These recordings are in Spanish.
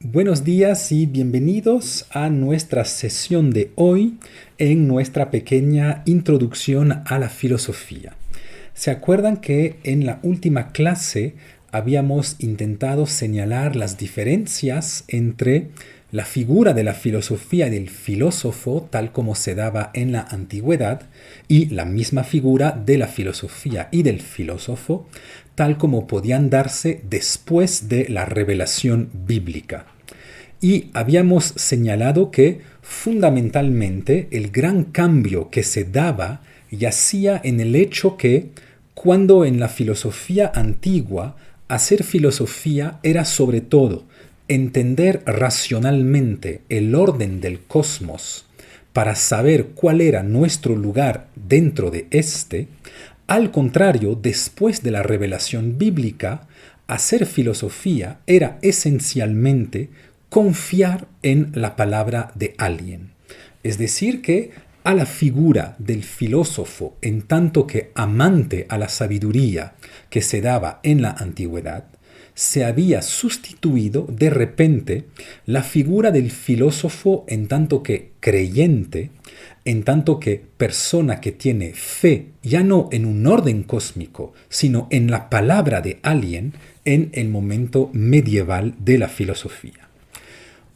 Buenos días y bienvenidos a nuestra sesión de hoy en nuestra pequeña introducción a la filosofía. ¿Se acuerdan que en la última clase habíamos intentado señalar las diferencias entre la figura de la filosofía y del filósofo tal como se daba en la antigüedad y la misma figura de la filosofía y del filósofo tal como podían darse después de la revelación bíblica? Y habíamos señalado que fundamentalmente el gran cambio que se daba yacía en el hecho que cuando en la filosofía antigua hacer filosofía era sobre todo entender racionalmente el orden del cosmos para saber cuál era nuestro lugar dentro de éste, al contrario, después de la revelación bíblica, hacer filosofía era esencialmente confiar en la palabra de alguien. Es decir, que a la figura del filósofo en tanto que amante a la sabiduría que se daba en la antigüedad, se había sustituido de repente la figura del filósofo en tanto que creyente, en tanto que persona que tiene fe, ya no en un orden cósmico, sino en la palabra de alguien en el momento medieval de la filosofía.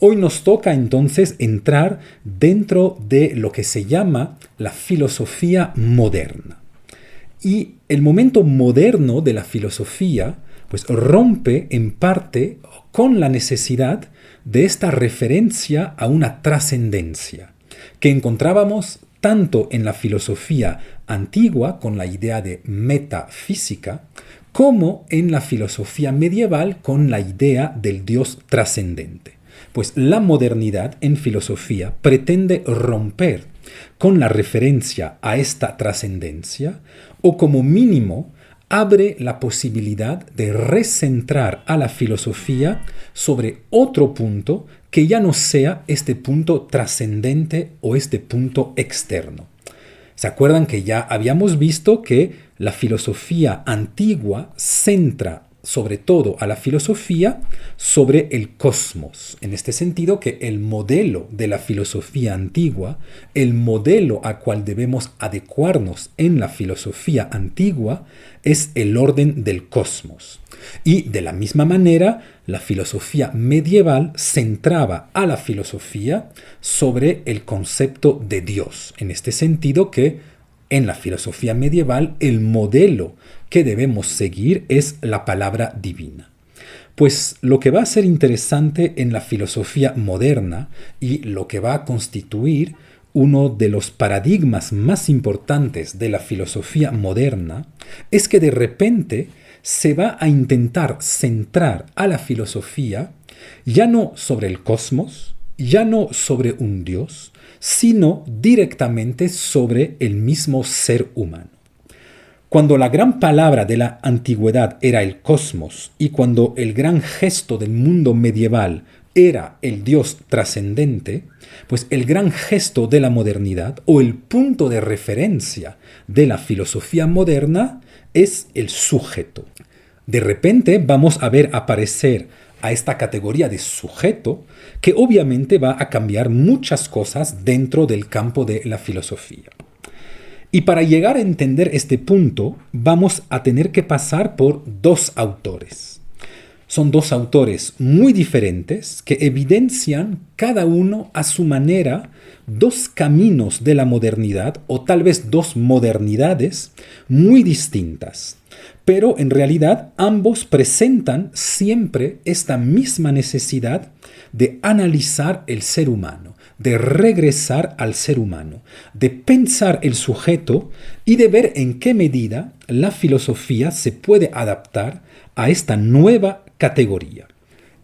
Hoy nos toca entonces entrar dentro de lo que se llama la filosofía moderna. Y el momento moderno de la filosofía pues rompe en parte con la necesidad de esta referencia a una trascendencia que encontrábamos tanto en la filosofía antigua con la idea de metafísica, como en la filosofía medieval con la idea del Dios trascendente. Pues la modernidad en filosofía pretende romper con la referencia a esta trascendencia o como mínimo abre la posibilidad de recentrar a la filosofía sobre otro punto que ya no sea este punto trascendente o este punto externo. ¿Se acuerdan que ya habíamos visto que la filosofía antigua centra sobre todo a la filosofía sobre el cosmos? En este sentido que el modelo de la filosofía antigua, el modelo a cual debemos adecuarnos en la filosofía antigua, es el orden del cosmos. Y de la misma manera, la filosofía medieval centraba a la filosofía sobre el concepto de Dios. En este sentido que en la filosofía medieval el modelo que debemos seguir es la palabra divina. Pues lo que va a ser interesante en la filosofía moderna y lo que va a constituir uno de los paradigmas más importantes de la filosofía moderna es que de repente se va a intentar centrar a la filosofía ya no sobre el cosmos, ya no sobre un Dios, sino directamente sobre el mismo ser humano. Cuando la gran palabra de la antigüedad era el cosmos y cuando el gran gesto del mundo medieval era el Dios trascendente, pues el gran gesto de la modernidad o el punto de referencia de la filosofía moderna es el sujeto. De repente vamos a ver aparecer a esta categoría de sujeto que obviamente va a cambiar muchas cosas dentro del campo de la filosofía. Y para llegar a entender este punto, vamos a tener que pasar por dos autores. Son dos autores muy diferentes que evidencian cada uno a su manera dos caminos de la modernidad o tal vez dos modernidades muy distintas. Pero en realidad ambos presentan siempre esta misma necesidad de analizar el ser humano, de regresar al ser humano, de pensar el sujeto y de ver en qué medida la filosofía se puede adaptar a esta nueva categoría.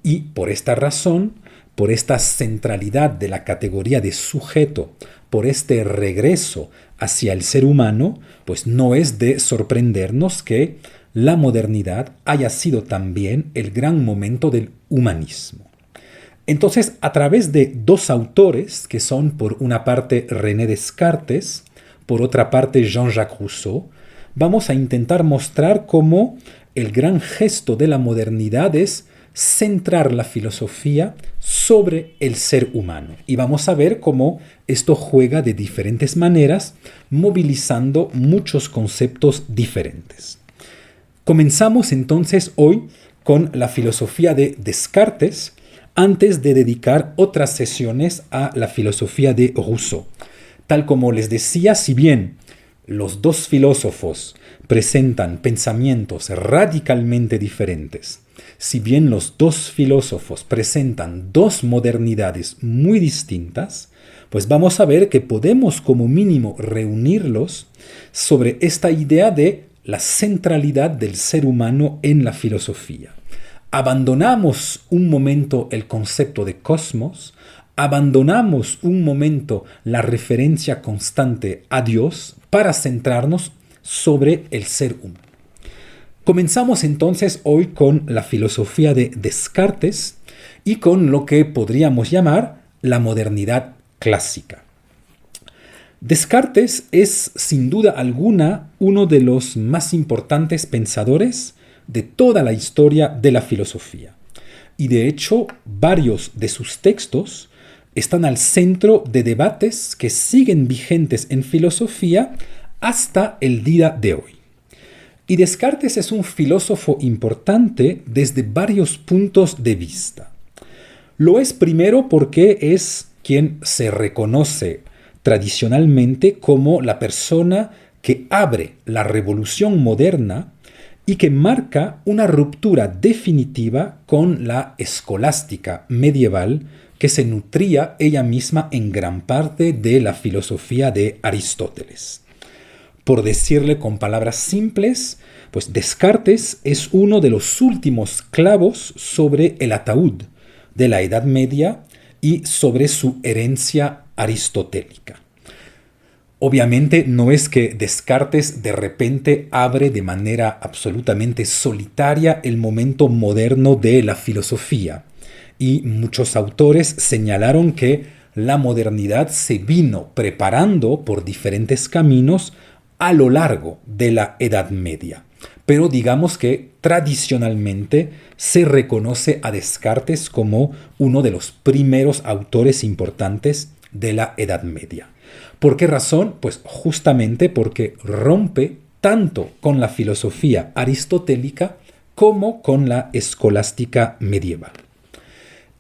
Y por esta razón, por esta centralidad de la categoría de sujeto, por este regreso hacia el ser humano, pues no es de sorprendernos que la modernidad haya sido también el gran momento del humanismo. Entonces, a través de dos autores, que son por una parte René Descartes, por otra parte Jean-Jacques Rousseau, vamos a intentar mostrar cómo el gran gesto de la modernidad es centrar la filosofía sobre el ser humano. Y vamos a ver cómo esto juega de diferentes maneras, movilizando muchos conceptos diferentes. Comenzamos entonces hoy con la filosofía de Descartes, antes de dedicar otras sesiones a la filosofía de Rousseau. Tal como les decía, si bien los dos filósofos presentan pensamientos radicalmente diferentes, si bien los dos filósofos presentan dos modernidades muy distintas, pues vamos a ver que podemos como mínimo reunirlos sobre esta idea de la centralidad del ser humano en la filosofía. Abandonamos un momento el concepto de cosmos, abandonamos un momento la referencia constante a Dios para centrarnos sobre el ser humano. Comenzamos entonces hoy con la filosofía de Descartes y con lo que podríamos llamar la modernidad clásica. Descartes es sin duda alguna uno de los más importantes pensadores de toda la historia de la filosofía. Y de hecho, varios de sus textos están al centro de debates que siguen vigentes en filosofía hasta el día de hoy. Y Descartes es un filósofo importante desde varios puntos de vista. Lo es primero porque es quien se reconoce tradicionalmente como la persona que abre la revolución moderna y que marca una ruptura definitiva con la escolástica medieval que se nutría ella misma en gran parte de la filosofía de Aristóteles. Por decirle con palabras simples, pues Descartes es uno de los últimos clavos sobre el ataúd de la Edad Media y sobre su herencia aristotélica. Obviamente no es que Descartes de repente abre de manera absolutamente solitaria el momento moderno de la filosofía, y muchos autores señalaron que la modernidad se vino preparando por diferentes caminos a lo largo de la Edad Media. Pero digamos que tradicionalmente se reconoce a Descartes como uno de los primeros autores importantes de la Edad Media. ¿Por qué razón? Pues justamente porque rompe tanto con la filosofía aristotélica como con la escolástica medieval.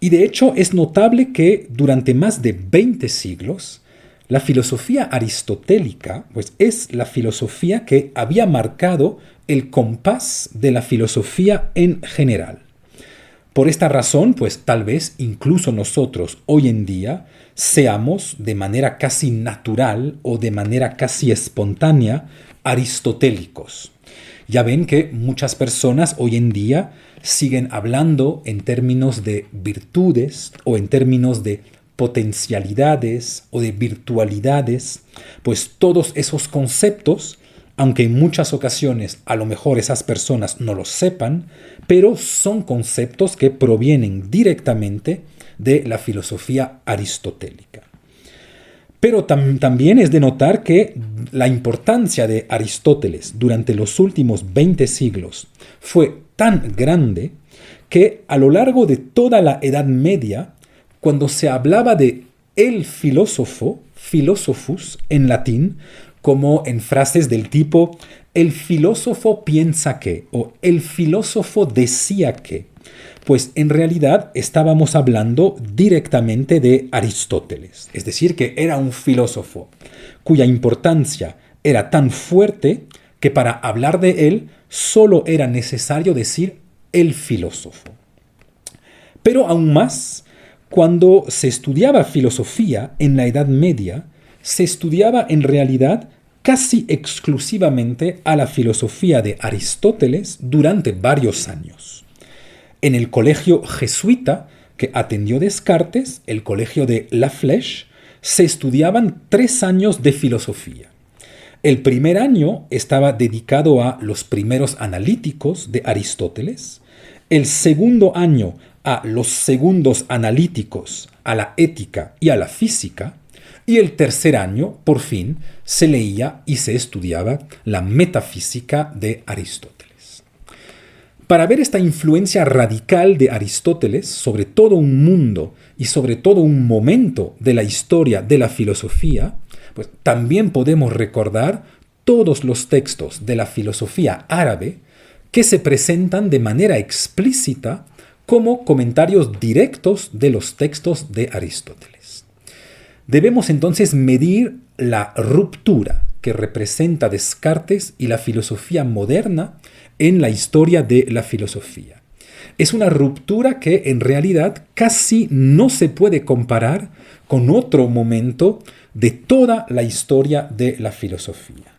Y de hecho es notable que durante más de 20 siglos, la filosofía aristotélica pues, es la filosofía que había marcado el compás de la filosofía en general. Por esta razón, pues tal vez incluso nosotros hoy en día seamos de manera casi natural o de manera casi espontánea aristotélicos. Ya ven que muchas personas hoy en día siguen hablando en términos de virtudes o en términos de potencialidades o de virtualidades, pues todos esos conceptos, aunque en muchas ocasiones a lo mejor esas personas no lo sepan, pero son conceptos que provienen directamente de la filosofía aristotélica. Pero también es de notar que la importancia de Aristóteles durante los últimos 20 siglos fue tan grande que a lo largo de toda la Edad Media, cuando se hablaba de el filósofo, philosophus en latín, como en frases del tipo el filósofo piensa que o el filósofo decía que, pues en realidad estábamos hablando directamente de Aristóteles, es decir, que era un filósofo cuya importancia era tan fuerte que para hablar de él solo era necesario decir el filósofo. Pero aún más, cuando se estudiaba filosofía en la Edad Media, se estudiaba en realidad casi exclusivamente a la filosofía de Aristóteles durante varios años. En el colegio jesuita que atendió Descartes, el colegio de La Flèche, se estudiaban 3 años de filosofía. El primer año estaba dedicado a los primeros analíticos de Aristóteles, el segundo año a los segundos analíticos, a la ética y a la física, y el tercer año, por fin, se leía y se estudiaba la metafísica de Aristóteles. Para ver esta influencia radical de Aristóteles sobre todo un mundo y sobre todo un momento de la historia de la filosofía, pues también podemos recordar todos los textos de la filosofía árabe que se presentan de manera explícita como comentarios directos de los textos de Aristóteles. Debemos entonces medir la ruptura que representa Descartes y la filosofía moderna en la historia de la filosofía. Es una ruptura que en realidad casi no se puede comparar con otro momento de toda la historia de la filosofía.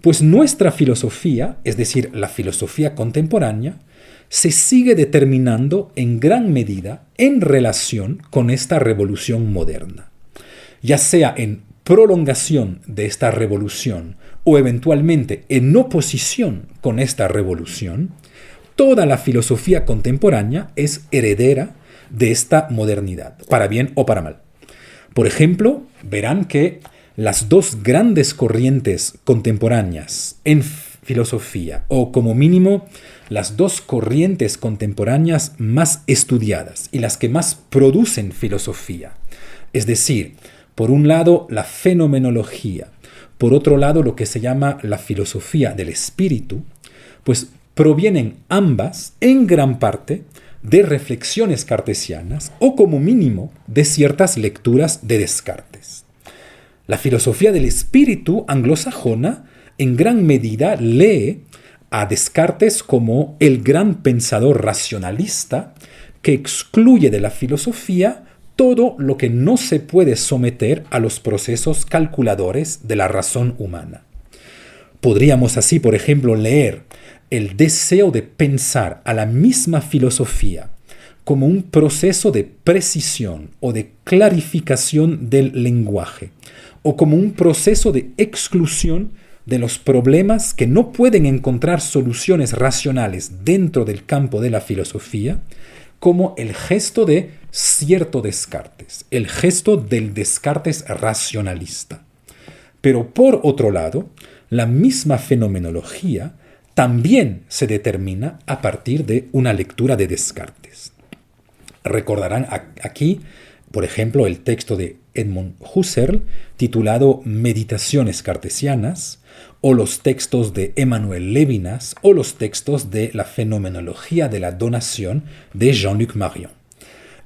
Pues nuestra filosofía, es decir, la filosofía contemporánea, se sigue determinando en gran medida en relación con esta revolución moderna, ya sea en prolongación de esta revolución o eventualmente en oposición con esta revolución. Toda la filosofía contemporánea es heredera de esta modernidad, para bien o para mal. Por ejemplo, verán que las dos grandes corrientes contemporáneas en filosofía, o como mínimo las dos corrientes contemporáneas más estudiadas y las que más producen filosofía, es decir, por un lado la fenomenología, por otro lado lo que se llama la filosofía del espíritu, pues provienen ambas en gran parte de reflexiones cartesianas o como mínimo de ciertas lecturas de Descartes. La filosofía del espíritu anglosajona en gran medida lee a Descartes como el gran pensador racionalista que excluye de la filosofía todo lo que no se puede someter a los procesos calculadores de la razón humana. Podríamos así, por ejemplo, leer el deseo de pensar a la misma filosofía como un proceso de precisión o de clarificación del lenguaje, o como un proceso de exclusión de los problemas que no pueden encontrar soluciones racionales dentro del campo de la filosofía, como el gesto de cierto Descartes, el gesto del Descartes racionalista. Pero por otro lado, la misma fenomenología también se determina a partir de una lectura de Descartes. Recordarán aquí, por ejemplo, el texto de Edmund Husserl titulado Meditaciones cartesianas, o los textos de Emmanuel Levinas, o los textos de la fenomenología de la donación de Jean-Luc Marion.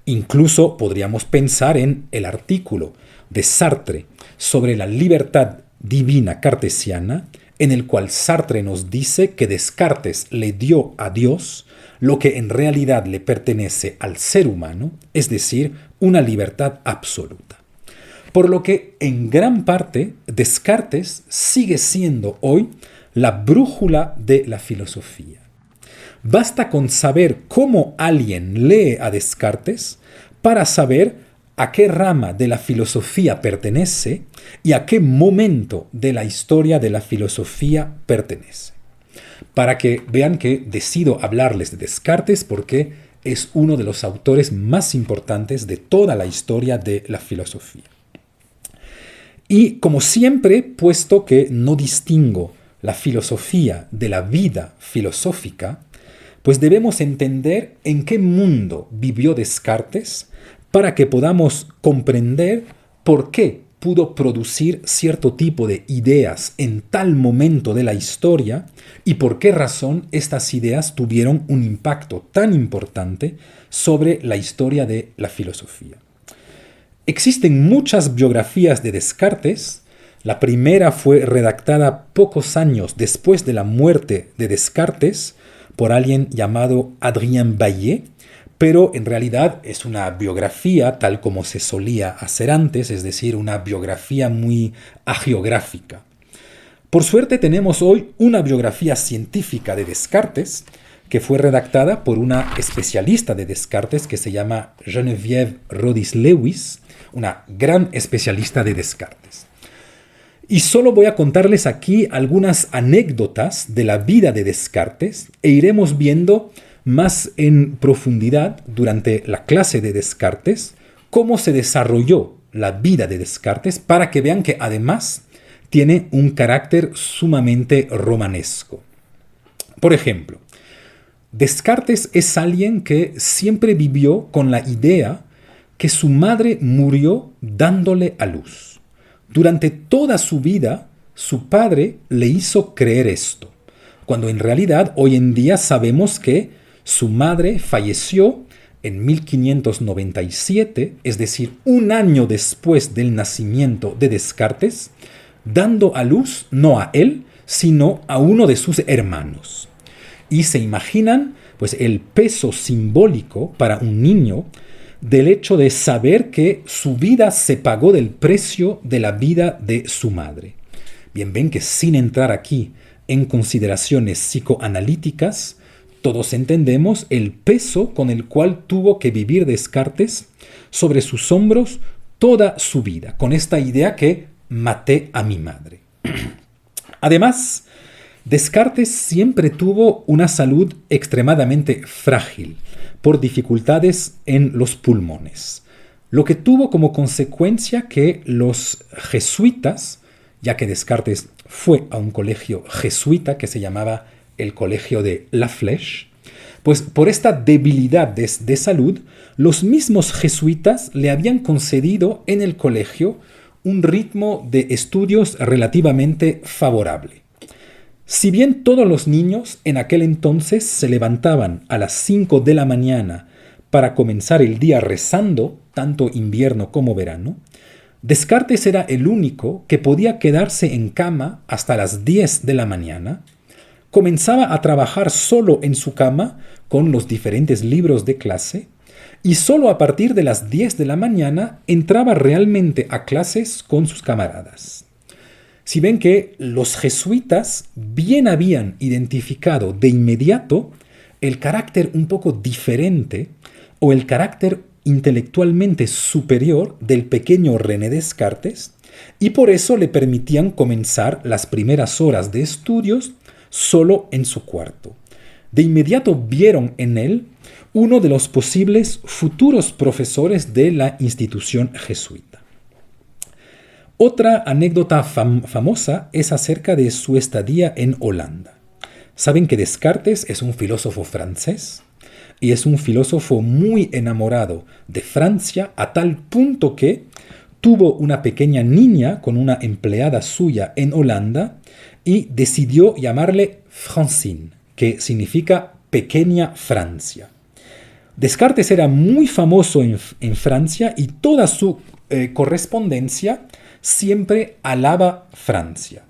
Incluso podríamos pensar en el artículo de Sartre sobre la libertad divina cartesiana, en el cual Sartre nos dice que Descartes le dio a Dios lo que en realidad le pertenece al ser humano, es decir, una libertad absoluta. Por lo que, en gran parte, Descartes sigue siendo hoy la brújula de la filosofía. Basta con saber cómo alguien lee a Descartes para saber a qué rama de la filosofía pertenece y a qué momento de la historia de la filosofía pertenece. Para que vean que decido hablarles de Descartes porque es uno de los autores más importantes de toda la historia de la filosofía. Y como siempre, puesto que no distingo la filosofía de la vida filosófica, pues debemos entender en qué mundo vivió Descartes para que podamos comprender por qué pudo producir cierto tipo de ideas en tal momento de la historia y por qué razón estas ideas tuvieron un impacto tan importante sobre la historia de la filosofía. Existen muchas biografías de Descartes. La primera fue redactada pocos años después de la muerte de Descartes por alguien llamado Adrien Baillet, pero en realidad es una biografía tal como se solía hacer antes, es decir, una biografía muy hagiográfica. Por suerte tenemos hoy una biografía científica de Descartes que fue redactada por una especialista de Descartes que se llama Geneviève Rodis-Lewis, una gran especialista de Descartes. Y solo voy a contarles aquí algunas anécdotas de la vida de Descartes e iremos viendo más en profundidad durante la clase de Descartes cómo se desarrolló la vida de Descartes para que vean que además tiene un carácter sumamente romanesco. Por ejemplo, Descartes es alguien que siempre vivió con la idea que su madre murió dándole a luz. Durante toda su vida, su padre le hizo creer esto, cuando en realidad hoy en día sabemos que su madre falleció en 1597, es decir, un año después del nacimiento de Descartes, dando a luz no a él, sino a uno de sus hermanos. Y se imaginan pues el peso simbólico para un niño del hecho de saber que su vida se pagó del precio de la vida de su madre. Bien, ven que sin entrar aquí en consideraciones psicoanalíticas, todos entendemos el peso con el cual tuvo que vivir Descartes sobre sus hombros toda su vida, con esta idea que maté a mi madre. Además, Descartes siempre tuvo una salud extremadamente frágil por dificultades en los pulmones, lo que tuvo como consecuencia que los jesuitas, ya que Descartes fue a un colegio jesuita que se llamaba el Colegio de La Flèche, pues por esta debilidad de salud, los mismos jesuitas le habían concedido en el colegio un ritmo de estudios relativamente favorable. Si bien todos los niños en aquel entonces se levantaban a las 5 de la mañana para comenzar el día rezando, tanto invierno como verano, Descartes era el único que podía quedarse en cama hasta las 10 de la mañana, comenzaba a trabajar solo en su cama con los diferentes libros de clase y solo a partir de las 10 de la mañana entraba realmente a clases con sus camaradas. Si ven que los jesuitas bien habían identificado de inmediato el carácter un poco diferente o el carácter intelectualmente superior del pequeño René Descartes, y por eso le permitían comenzar las primeras horas de estudios solo en su cuarto. De inmediato vieron en él uno de los posibles futuros profesores de la institución jesuita. Otra anécdota famosa es acerca de su estadía en Holanda. Saben que Descartes es un filósofo francés y es un filósofo muy enamorado de Francia a tal punto que tuvo una pequeña niña con una empleada suya en Holanda y decidió llamarle Francine, que significa pequeña Francia. Descartes era muy famoso en Francia y toda su correspondencia siempre alaba Francia.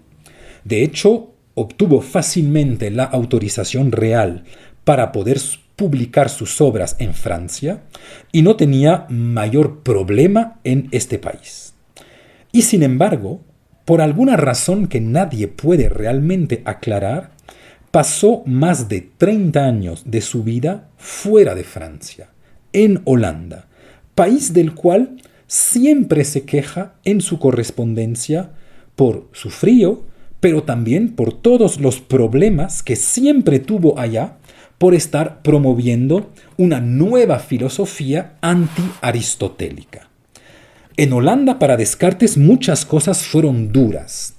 De hecho, obtuvo fácilmente la autorización real para poder publicar sus obras en Francia y no tenía mayor problema en este país. Y sin embargo, por alguna razón que nadie puede realmente aclarar, pasó más de 30 años de su vida fuera de Francia, en Holanda, país del cual siempre se queja en su correspondencia por su frío, pero también por todos los problemas que siempre tuvo allá por estar promoviendo una nueva filosofía anti-aristotélica. En Holanda, para Descartes, muchas cosas fueron duras.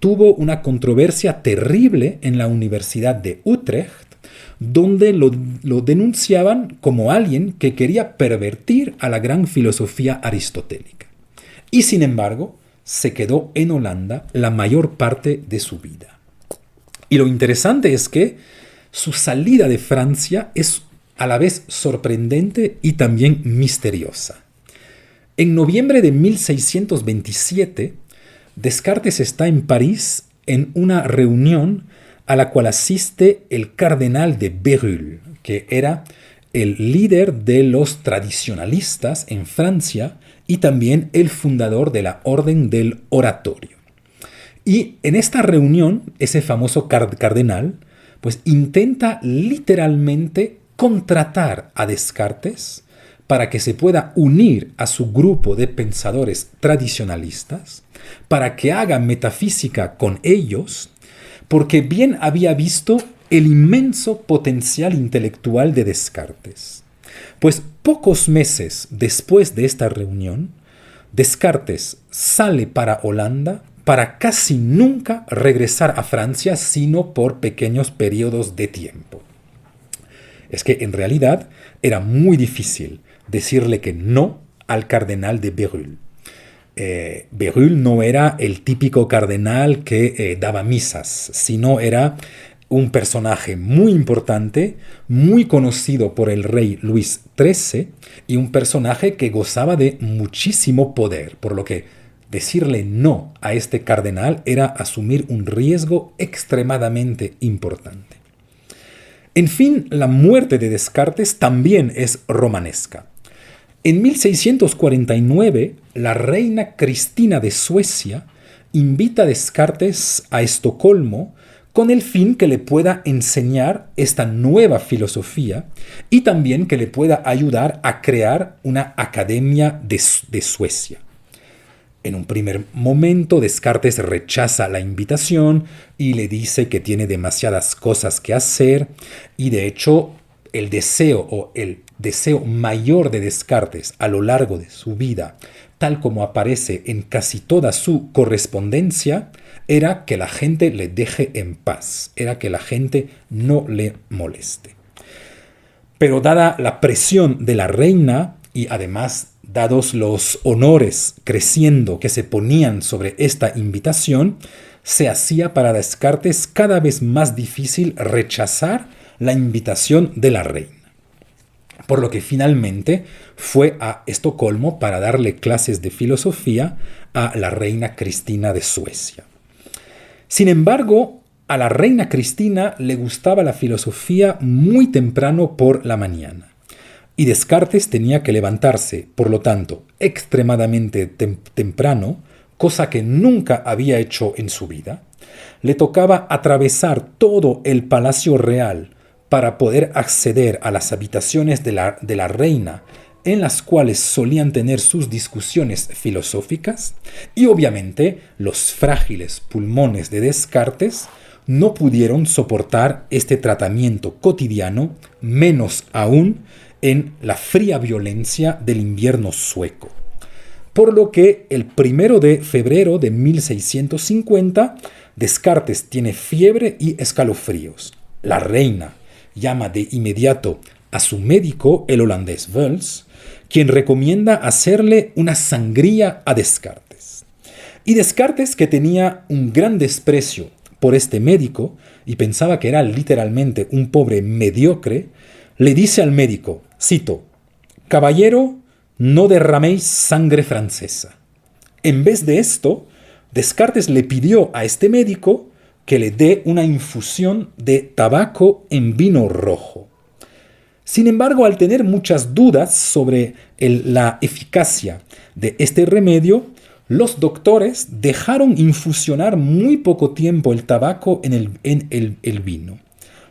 Tuvo una controversia terrible en la Universidad de Utrecht, donde lo denunciaban como alguien que quería pervertir a la gran filosofía aristotélica. Y sin embargo, se quedó en Holanda la mayor parte de su vida. Y lo interesante es que su salida de Francia es a la vez sorprendente y también misteriosa. En noviembre de 1627, Descartes está en París en una reunión a la cual asiste el cardenal de Bérulle, que era el líder de los tradicionalistas en Francia y también el fundador de la Orden del Oratorio. Y en esta reunión, ese famoso cardenal, pues intenta literalmente contratar a Descartes para que se pueda unir a su grupo de pensadores tradicionalistas, para que haga metafísica con ellos, porque bien había visto el inmenso potencial intelectual de Descartes. Pues pocos meses después de esta reunión, Descartes sale para Holanda para casi nunca regresar a Francia, sino por pequeños periodos de tiempo. es que en realidad era muy difícil decirle que no al cardenal de Bérulle. Bérulle no era el típico cardenal que daba misas, sino era un personaje muy importante, muy conocido por el rey Luis XIII y un personaje que gozaba de muchísimo poder, por lo que decirle no a este cardenal era asumir un riesgo extremadamente importante. En fin, la muerte de Descartes también es romanesca. En 1649, la reina Cristina de Suecia invita a Descartes a Estocolmo con el fin que le pueda enseñar esta nueva filosofía y también que le pueda ayudar a crear una academia de Suecia. En un primer momento, Descartes rechaza la invitación y le dice que tiene demasiadas cosas que hacer y de hecho el deseo mayor de Descartes a lo largo de su vida, tal como aparece en casi toda su correspondencia, era que la gente le deje en paz, era que la gente no le moleste. Pero dada la presión de la reina y además dados los honores creciendo que se ponían sobre esta invitación, se hacía para Descartes cada vez más difícil rechazar la invitación de la reina. Por lo que finalmente fue a Estocolmo para darle clases de filosofía a la reina Cristina de Suecia. Sin embargo, a la reina Cristina le gustaba la filosofía muy temprano por la mañana. Y Descartes tenía que levantarse, por lo tanto, extremadamente temprano, cosa que nunca había hecho en su vida. Le tocaba atravesar todo el palacio real para poder acceder a las habitaciones de la reina, en las cuales solían tener sus discusiones filosóficas, y obviamente los frágiles pulmones de Descartes no pudieron soportar este tratamiento cotidiano, menos aún en la fría violencia del invierno sueco. Por lo que el 1 de febrero de 1650, Descartes tiene fiebre y escalofríos. La reina llama de inmediato a su médico, el holandés Wels, quien recomienda hacerle una sangría a Descartes. Y Descartes, que tenía un gran desprecio por este médico y pensaba que era literalmente un pobre mediocre, le dice al médico, cito, «Caballero, no derraméis sangre francesa». En vez de esto, Descartes le pidió a este médico que le dé una infusión de tabaco en vino rojo. Sin embargo, al tener muchas dudas sobre la eficacia de este remedio, los doctores dejaron infusionar muy poco tiempo el tabaco en el vino,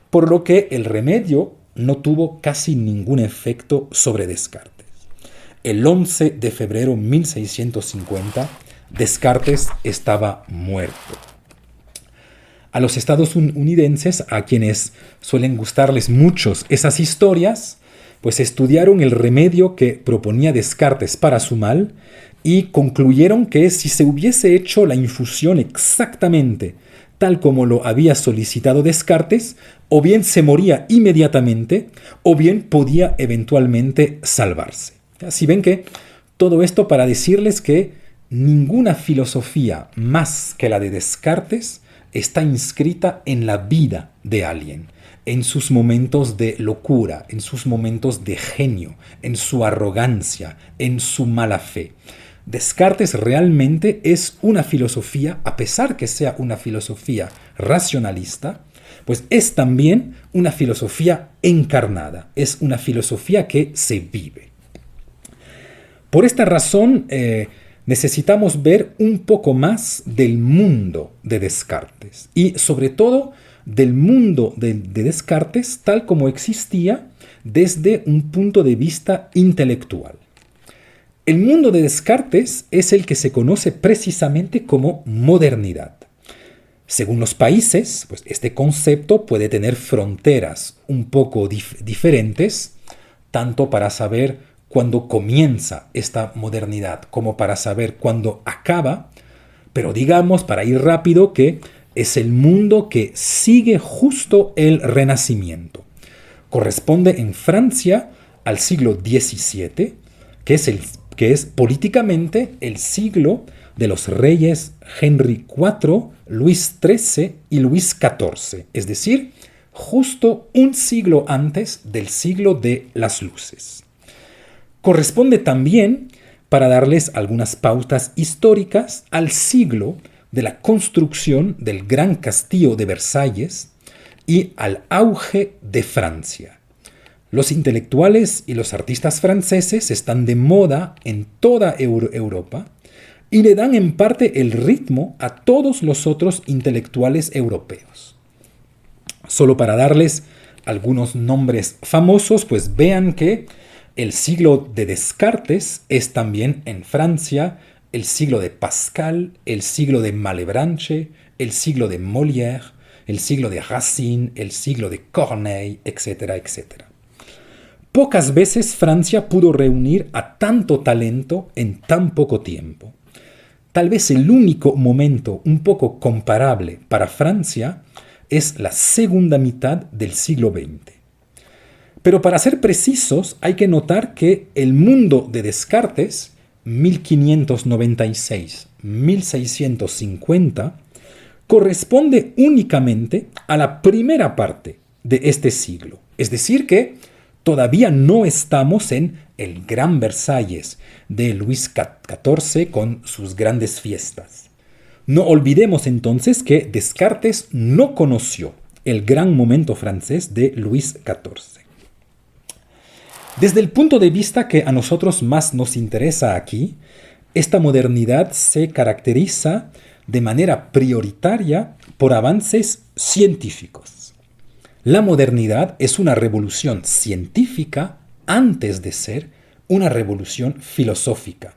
por lo que el remedio no tuvo casi ningún efecto sobre Descartes. El 11 de febrero de 1650, Descartes estaba muerto. A los estadounidenses, a quienes suelen gustarles mucho esas historias, pues estudiaron el remedio que proponía Descartes para su mal y concluyeron que si se hubiese hecho la infusión exactamente tal como lo había solicitado Descartes, o bien se moría inmediatamente, o bien podía eventualmente salvarse. Así ven que todo esto para decirles que ninguna filosofía más que la de Descartes está inscrita en la vida de alguien, en sus momentos de locura, en sus momentos de genio, en su arrogancia, en su mala fe. Descartes realmente es una filosofía, a pesar que sea una filosofía racionalista, pues es también una filosofía encarnada, es una filosofía que se vive. Por esta razón, necesitamos ver un poco más del mundo de Descartes y sobre todo del mundo de Descartes tal como existía desde un punto de vista intelectual. El mundo de Descartes es el que se conoce precisamente como modernidad. Según los países, pues este concepto puede tener fronteras un poco diferentes, tanto para saber cuándo comienza esta modernidad como para saber cuándo acaba, pero digamos, para ir rápido, que es el mundo que sigue justo el Renacimiento. Corresponde en Francia al siglo XVII, que es políticamente el siglo de los reyes Henry IV, Luis XIII y Luis XIV, es decir, justo un siglo antes del siglo de las luces. Corresponde también, para darles algunas pautas históricas, al siglo de la construcción del Gran Castillo de Versalles y al auge de Francia. Los intelectuales y los artistas franceses están de moda en toda Europa y le dan en parte el ritmo a todos los otros intelectuales europeos. Solo para darles algunos nombres famosos, pues vean que el siglo de Descartes es también en Francia el siglo de Pascal, el siglo de Malebranche, el siglo de Molière, el siglo de Racine, el siglo de Corneille, etcétera, etcétera. Pocas veces Francia pudo reunir a tanto talento en tan poco tiempo. Tal vez el único momento un poco comparable para Francia es la segunda mitad del siglo XX. Pero para ser precisos, hay que notar que el mundo de Descartes, 1596-1650, corresponde únicamente a la primera parte de este siglo. Es decir que todavía no estamos en el Gran Versalles de Luis XIV con sus grandes fiestas. No olvidemos entonces que Descartes no conoció el gran momento francés de Luis XIV. Desde el punto de vista que a nosotros más nos interesa aquí, esta modernidad se caracteriza de manera prioritaria por avances científicos. La modernidad es una revolución científica antes de ser una revolución filosófica.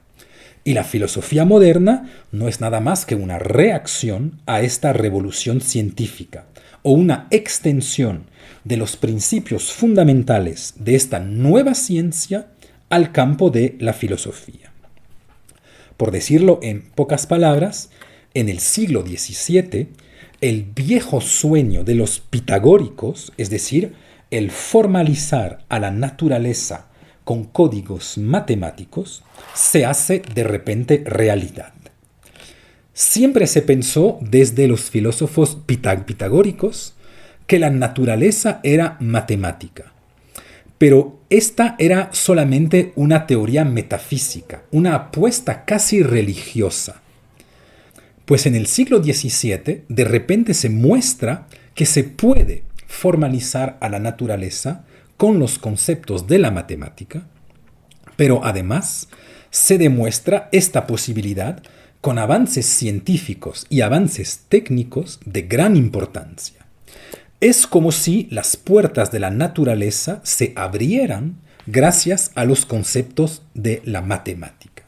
Y la filosofía moderna no es nada más que una reacción a esta revolución científica o una extensión de los principios fundamentales de esta nueva ciencia al campo de la filosofía. Por decirlo en pocas palabras, en el siglo XVII, el viejo sueño de los pitagóricos, es decir, el formalizar a la naturaleza con códigos matemáticos, se hace de repente realidad. Siempre se pensó desde los filósofos pitagóricos que la naturaleza era matemática. Pero esta era solamente una teoría metafísica, una apuesta casi religiosa. Pues en el siglo XVII de repente se muestra que se puede formalizar a la naturaleza con los conceptos de la matemática, pero además se demuestra esta posibilidad con avances científicos y avances técnicos de gran importancia. Es como si las puertas de la naturaleza se abrieran gracias a los conceptos de la matemática.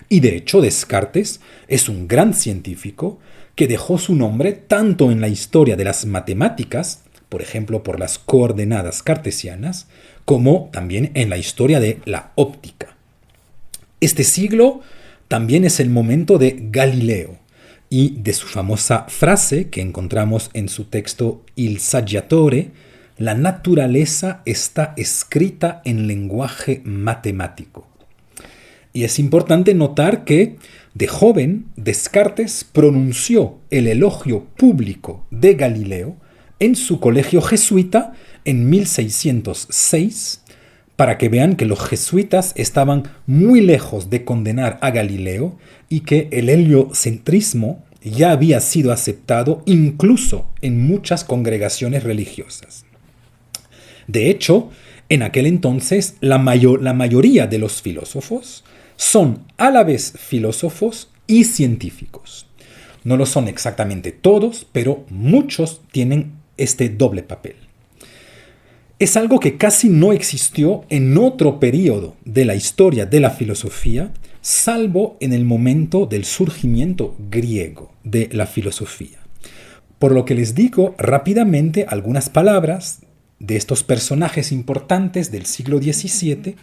Y de hecho Descartes es un gran científico que dejó su nombre tanto en la historia de las matemáticas, por ejemplo por las coordenadas cartesianas, como también en la historia de la óptica. Este siglo también es el momento de Galileo y de su famosa frase que encontramos en su texto Il Saggiatore: la naturaleza está escrita en lenguaje matemático. Y es importante notar que, de joven, Descartes pronunció el elogio público de Galileo en su colegio jesuita en 1606, para que vean que los jesuitas estaban muy lejos de condenar a Galileo y que el heliocentrismo ya había sido aceptado incluso en muchas congregaciones religiosas. De hecho, en aquel entonces la mayoría de los filósofos son a la vez filósofos y científicos. No lo son exactamente todos, pero muchos tienen este doble papel. Es algo que casi no existió en otro periodo de la historia de la filosofía, salvo en el momento del surgimiento griego de la filosofía. Por lo que les digo rápidamente algunas palabras de estos personajes importantes del siglo XVII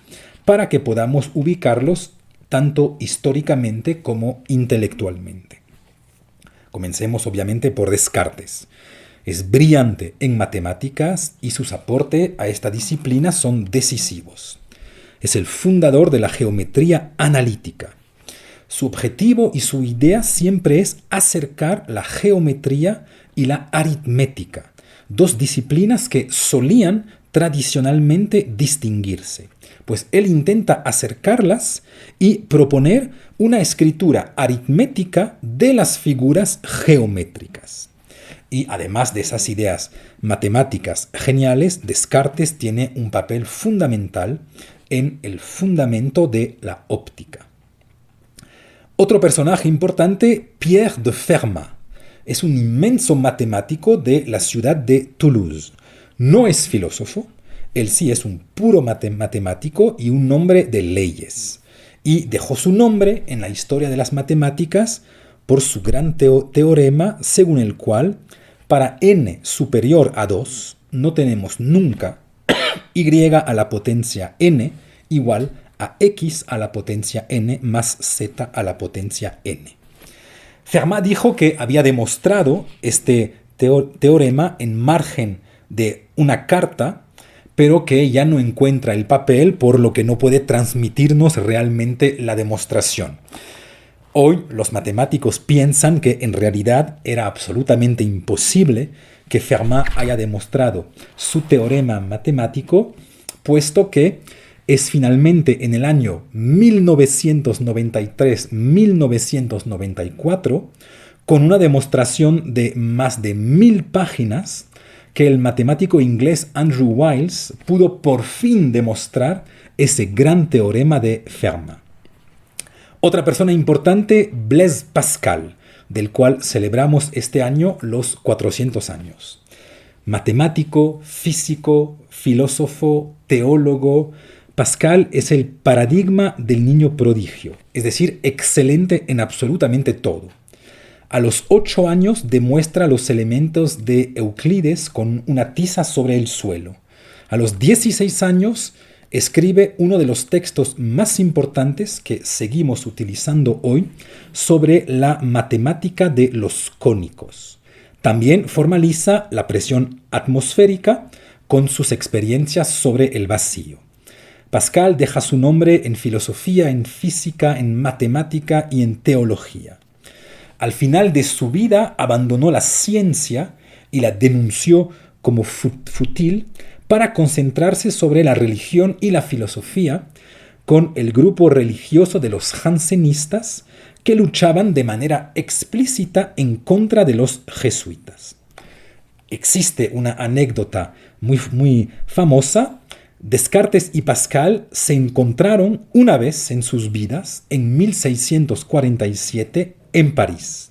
para que podamos ubicarlos tanto históricamente como intelectualmente. Comencemos obviamente por Descartes. Es brillante en matemáticas y sus aportes a esta disciplina son decisivos. Es el fundador de la geometría analítica. Su objetivo y su idea siempre es acercar la geometría y la aritmética, dos disciplinas que solían tradicionalmente distinguirse, pues él intenta acercarlas y proponer una escritura aritmética de las figuras geométricas. Y además de esas ideas matemáticas geniales, Descartes tiene un papel fundamental en el fundamento de la óptica. Otro personaje importante, Pierre de Fermat, es un inmenso matemático de la ciudad de Toulouse. No es filósofo, él sí es un puro matemático y un hombre de leyes. Y dejó su nombre en la historia de las matemáticas por su gran teorema según el cual para n superior a 2 no tenemos nunca y a la potencia n igual a x a la potencia n más z a la potencia n. Fermat dijo que había demostrado este teorema en margen de una carta, pero que ya no encuentra el papel, por lo que no puede transmitirnos realmente la demostración. Hoy los matemáticos piensan que en realidad era absolutamente imposible que Fermat haya demostrado su teorema matemático, puesto que es finalmente en el año 1993-1994, con una demostración de más de 1000 páginas, que el matemático inglés Andrew Wiles pudo por fin demostrar ese gran teorema de Fermat. Otra persona importante, Blaise Pascal, del cual celebramos este año los 400 años. Matemático, físico, filósofo, teólogo, Pascal es el paradigma del niño prodigio, es decir, excelente en absolutamente todo. A los 8 años demuestra los elementos de Euclides con una tiza sobre el suelo. A los 16 años escribe uno de los textos más importantes que seguimos utilizando hoy sobre la matemática de los cónicos. También formaliza la presión atmosférica con sus experiencias sobre el vacío. Pascal deja su nombre en filosofía, en física, en matemática y en teología. Al final de su vida abandonó la ciencia y la denunció como fútil para concentrarse sobre la religión y la filosofía con el grupo religioso de los jansenistas que luchaban de manera explícita en contra de los jesuitas. Existe una anécdota muy famosa. Descartes y Pascal se encontraron una vez en sus vidas en 1647 en París.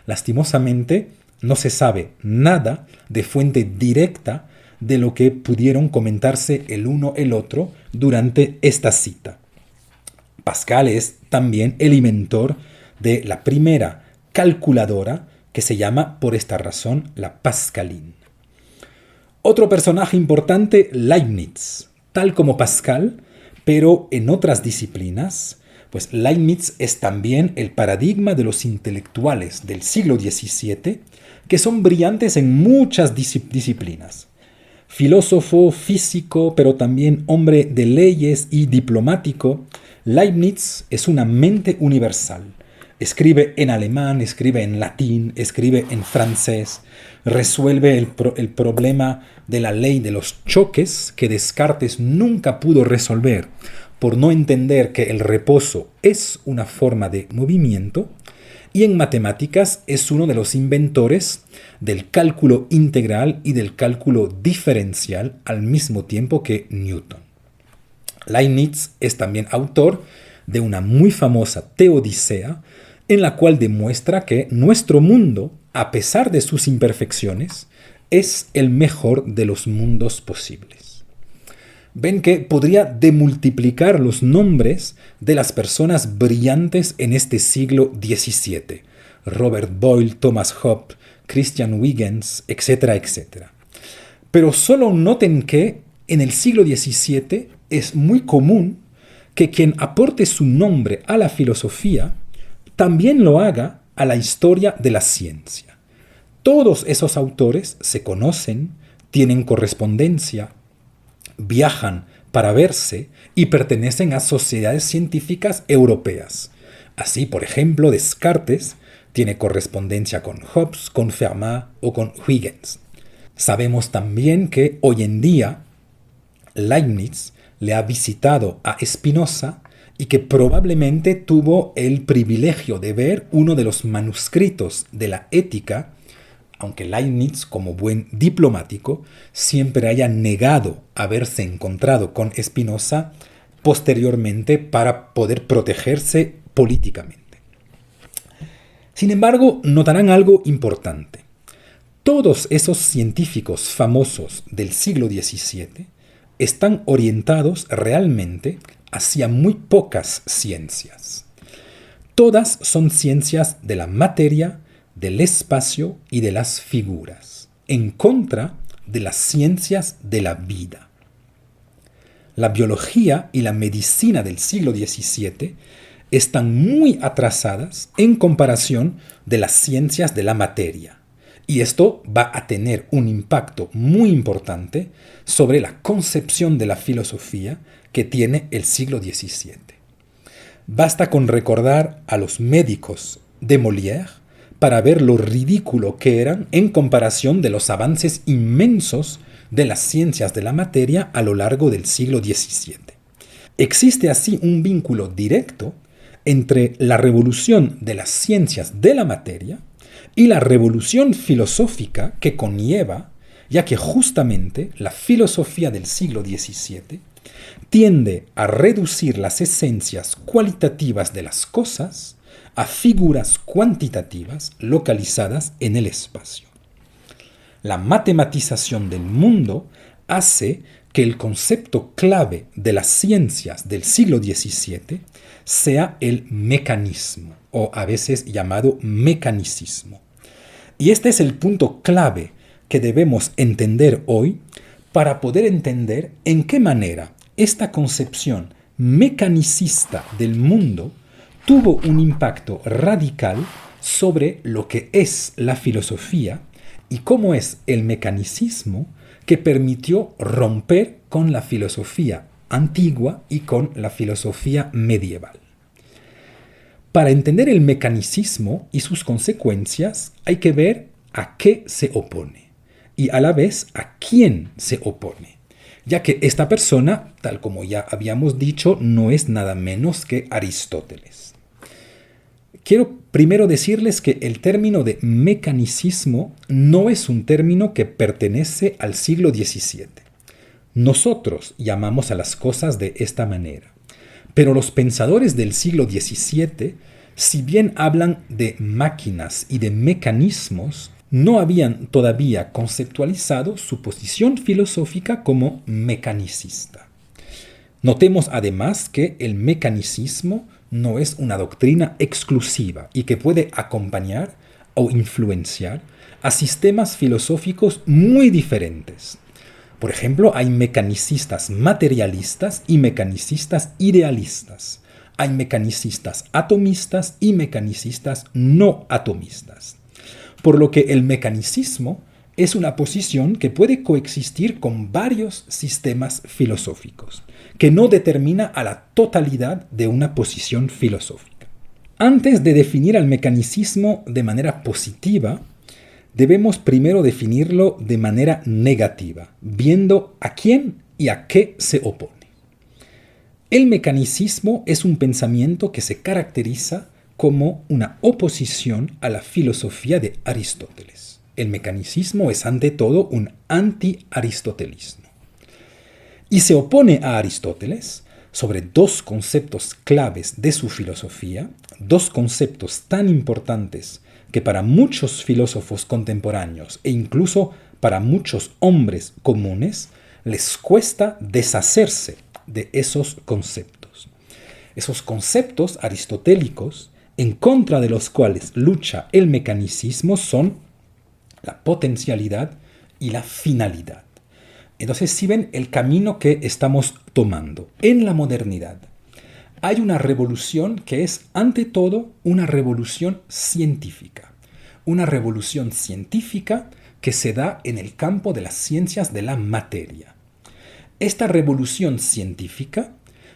Lastimosamente, no se sabe nada de fuente directa de lo que pudieron comentarse el uno el otro durante esta cita. Pascal es también el inventor de la primera calculadora que se llama por esta razón la Pascaline. Otro personaje importante, Leibniz, tal como Pascal, pero en otras disciplinas, pues Leibniz es también el paradigma de los intelectuales del siglo XVII, que son brillantes en muchas disciplinas. Filósofo, físico, pero también hombre de leyes y diplomático, Leibniz es una mente universal. Escribe en alemán, escribe en latín, escribe en francés, resuelve el problema de la ley de los choques que Descartes nunca pudo resolver por no entender que el reposo es una forma de movimiento, y en matemáticas es uno de los inventores del cálculo integral y del cálculo diferencial al mismo tiempo que Newton. Leibniz es también autor de una muy famosa Teodicea, en la cual demuestra que nuestro mundo, a pesar de sus imperfecciones, es el mejor de los mundos posibles. Ven que podría demultiplicar los nombres de las personas brillantes en este siglo XVII. Robert Boyle, Thomas Hobbes, Christian Huygens, etcétera, etcétera. Pero solo noten que en el siglo XVII es muy común que quien aporte su nombre a la filosofía también lo haga a la historia de la ciencia. Todos esos autores se conocen, tienen correspondencia, viajan para verse y pertenecen a sociedades científicas europeas. Así, por ejemplo, Descartes tiene correspondencia con Hobbes, con Fermat o con Huygens. Sabemos también que hoy en día Leibniz le ha visitado a Spinoza y que probablemente tuvo el privilegio de ver uno de los manuscritos de la Ética, aunque Leibniz, como buen diplomático, siempre haya negado haberse encontrado con Spinoza posteriormente para poder protegerse políticamente. Sin embargo, notarán algo importante. Todos esos científicos famosos del siglo XVII están orientados realmente hacia muy pocas ciencias. Todas son ciencias de la materia, del espacio y de las figuras, en contra de las ciencias de la vida. La biología y la medicina del siglo XVII están muy atrasadas en comparación de las ciencias de la materia. Y esto va a tener un impacto muy importante sobre la concepción de la filosofía que tiene el siglo XVII. Basta con recordar a los médicos de Molière para ver lo ridículo que eran en comparación de los avances inmensos de las ciencias de la materia a lo largo del siglo XVII. Existe así un vínculo directo entre la revolución de las ciencias de la materia y la revolución filosófica que conlleva, ya que justamente la filosofía del siglo XVII tiende a reducir las esencias cualitativas de las cosas a figuras cuantitativas localizadas en el espacio. La matematización del mundo hace que el concepto clave de las ciencias del siglo XVII sea el mecanismo, o a veces llamado mecanicismo. Y este es el punto clave que debemos entender hoy para poder entender en qué manera esta concepción mecanicista del mundo tuvo un impacto radical sobre lo que es la filosofía y cómo es el mecanicismo que permitió romper con la filosofía antigua y con la filosofía medieval. Para entender el mecanicismo y sus consecuencias hay que ver a qué se opone y a la vez a quién se opone, ya que esta persona, tal como ya habíamos dicho, no es nada menos que Aristóteles. Quiero primero decirles que el término de mecanicismo no es un término que pertenece al siglo XVII. Nosotros llamamos a las cosas de esta manera. Pero los pensadores del siglo XVII, si bien hablan de máquinas y de mecanismos, no habían todavía conceptualizado su posición filosófica como mecanicista. Notemos además que el mecanicismo no es una doctrina exclusiva y que puede acompañar o influenciar a sistemas filosóficos muy diferentes. Por ejemplo, hay mecanicistas materialistas y mecanicistas idealistas. Hay mecanicistas atomistas y mecanicistas no atomistas. Por lo que el mecanicismo es una posición que puede coexistir con varios sistemas filosóficos, que no determina a la totalidad de una posición filosófica. Antes de definir al mecanicismo de manera positiva, debemos primero definirlo de manera negativa, viendo a quién y a qué se opone. El mecanicismo es un pensamiento que se caracteriza como una oposición a la filosofía de Aristóteles. El mecanicismo es ante todo un anti-aristotelismo. Y se opone a Aristóteles sobre dos conceptos claves de su filosofía, dos conceptos tan importantes que para muchos filósofos contemporáneos e incluso para muchos hombres comunes les cuesta deshacerse de esos conceptos. Esos conceptos aristotélicos en contra de los cuales lucha el mecanicismo son la potencialidad y la finalidad. Entonces, si ven el camino que estamos tomando en la modernidad, hay una revolución que es ante todo una revolución científica, una revolución científica que se da en el campo de las ciencias de la materia. Esta revolución científica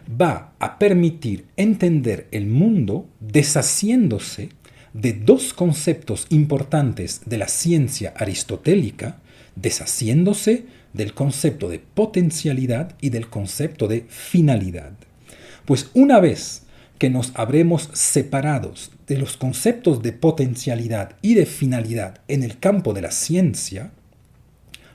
va a permitir entender el mundo deshaciéndose de dos conceptos importantes de la ciencia aristotélica, deshaciéndose del concepto de potencialidad y del concepto de finalidad. Pues una vez que nos habremos separados de los conceptos de potencialidad y de finalidad en el campo de la ciencia,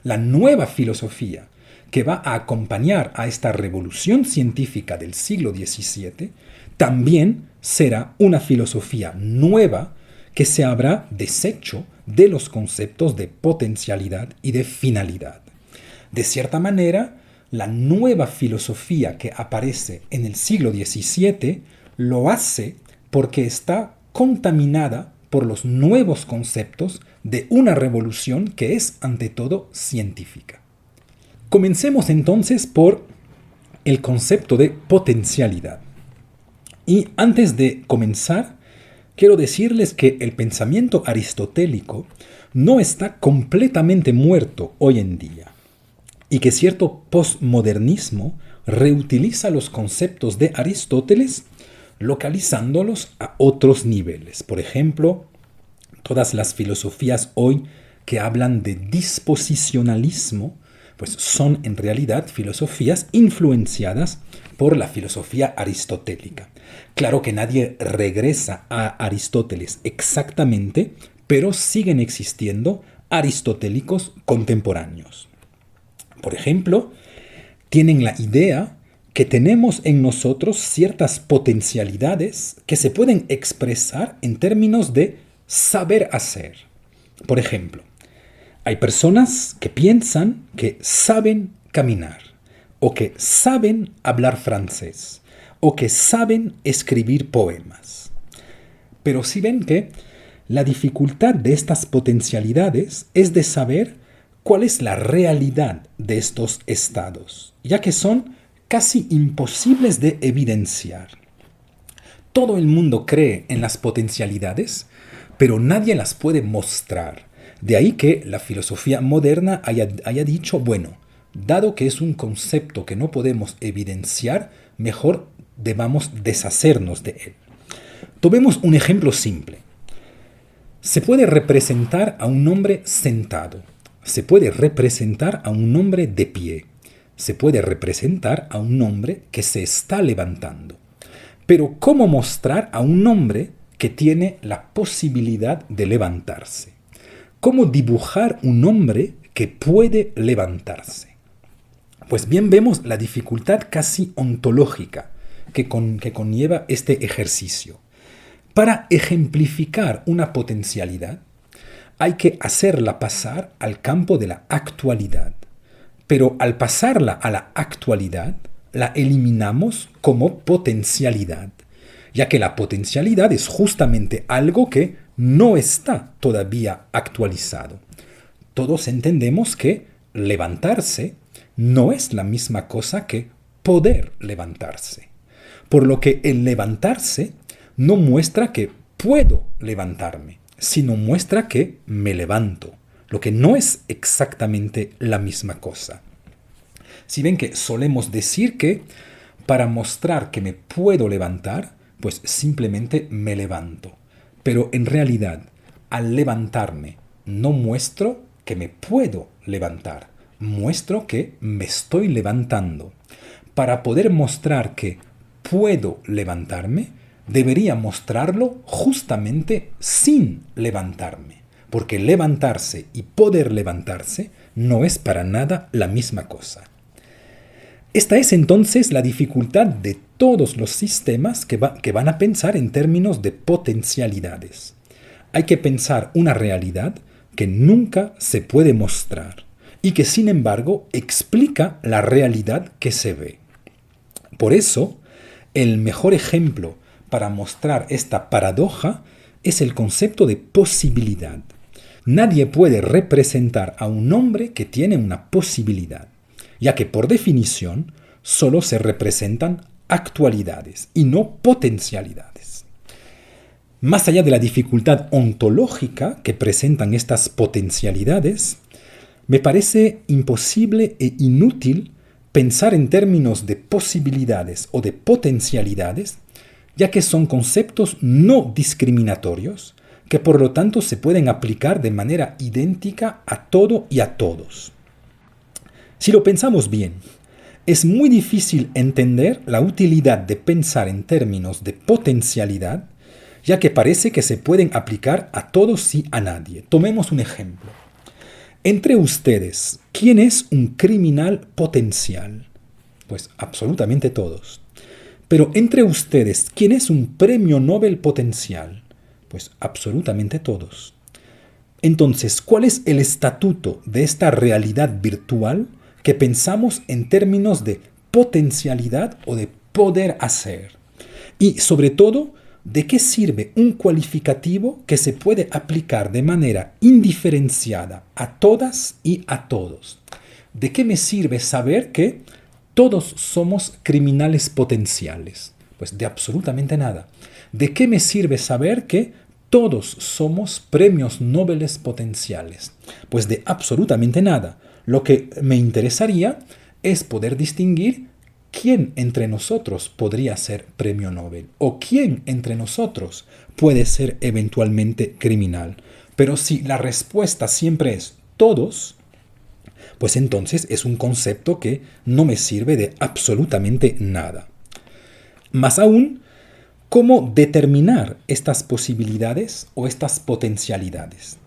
la nueva filosofía que va a acompañar a esta revolución científica del siglo XVII también será una filosofía nueva que se habrá deshecho de los conceptos de potencialidad y de finalidad. De cierta manera, la nueva filosofía que aparece en el siglo XVII lo hace porque está contaminada por los nuevos conceptos de una revolución que es ante todo científica. Comencemos entonces por el concepto de potencialidad. Y antes de comenzar, quiero decirles que el pensamiento aristotélico no está completamente muerto hoy en día y que cierto postmodernismo reutiliza los conceptos de Aristóteles localizándolos a otros niveles. Por ejemplo, todas las filosofías hoy que hablan de disposicionalismo, pues son en realidad filosofías influenciadas por la filosofía aristotélica. Claro que nadie regresa a Aristóteles exactamente, pero siguen existiendo aristotélicos contemporáneos. Por ejemplo, tienen la idea que tenemos en nosotros ciertas potencialidades que se pueden expresar en términos de saber hacer. Por ejemplo, hay personas que piensan que saben caminar, o que saben hablar francés, o que saben escribir poemas. Pero sí ven que la dificultad de estas potencialidades es de saber cuál es la realidad de estos estados, ya que son casi imposibles de evidenciar. Todo el mundo cree en las potencialidades, pero nadie las puede mostrar. De ahí que la filosofía moderna haya dicho, bueno, dado que es un concepto que no podemos evidenciar, mejor debamos deshacernos de él. Tomemos un ejemplo simple. Se puede representar a un hombre sentado, se puede representar a un hombre de pie, se puede representar a un hombre que se está levantando. Pero ¿cómo mostrar a un hombre que tiene la posibilidad de levantarse? ¿Cómo dibujar un hombre que puede levantarse? Pues bien vemos la dificultad casi ontológica que conlleva este ejercicio. Para ejemplificar una potencialidad, hay que hacerla pasar al campo de la actualidad. Pero al pasarla a la actualidad, la eliminamos como potencialidad, ya que la potencialidad es justamente algo que no está todavía actualizado. Todos entendemos que levantarse no es la misma cosa que poder levantarse. Por lo que el levantarse no muestra que puedo levantarme, sino muestra que me levanto, lo que no es exactamente la misma cosa. Si ven que solemos decir que para mostrar que me puedo levantar, pues simplemente me levanto. Pero en realidad, al levantarme, no muestro que me puedo levantar, muestro que me estoy levantando. Para poder mostrar que puedo levantarme, debería mostrarlo justamente sin levantarme, porque levantarse y poder levantarse no es para nada la misma cosa. Esta es entonces la dificultad de todos los sistemas que van a pensar en términos de potencialidades. Hay que pensar una realidad que nunca se puede mostrar y que sin embargo explica la realidad que se ve. Por eso, el mejor ejemplo para mostrar esta paradoja es el concepto de posibilidad. Nadie puede representar a un hombre que tiene una posibilidad, ya que por definición solo se representan actualidades y no potencialidades. Más allá de la dificultad ontológica que presentan estas potencialidades, me parece imposible e inútil pensar en términos de posibilidades o de potencialidades, ya que son conceptos no discriminatorios que por lo tanto se pueden aplicar de manera idéntica a todo y a todos. Si lo pensamos bien, es muy difícil entender la utilidad de pensar en términos de potencialidad, ya que parece que se pueden aplicar a todos y a nadie. Tomemos un ejemplo. Entre ustedes, ¿quién es un criminal potencial? Pues absolutamente todos. Pero entre ustedes, ¿quién es un premio Nobel potencial? Pues absolutamente todos. Entonces, ¿cuál es el estatuto de esta realidad virtual que pensamos en términos de potencialidad o de poder hacer? Y sobre todo, ¿de qué sirve un cualificativo que se puede aplicar de manera indiferenciada a todas y a todos? ¿De qué me sirve saber que todos somos criminales potenciales? Pues de absolutamente nada. ¿De qué me sirve saber que todos somos premios Nobel potenciales? Pues de absolutamente nada. Lo que me interesaría es poder distinguir quién entre nosotros podría ser premio Nobel o quién entre nosotros puede ser eventualmente criminal. Pero si la respuesta siempre es todos, pues entonces es un concepto que no me sirve de absolutamente nada. Más aún, ¿cómo determinar estas posibilidades o estas potencialidades?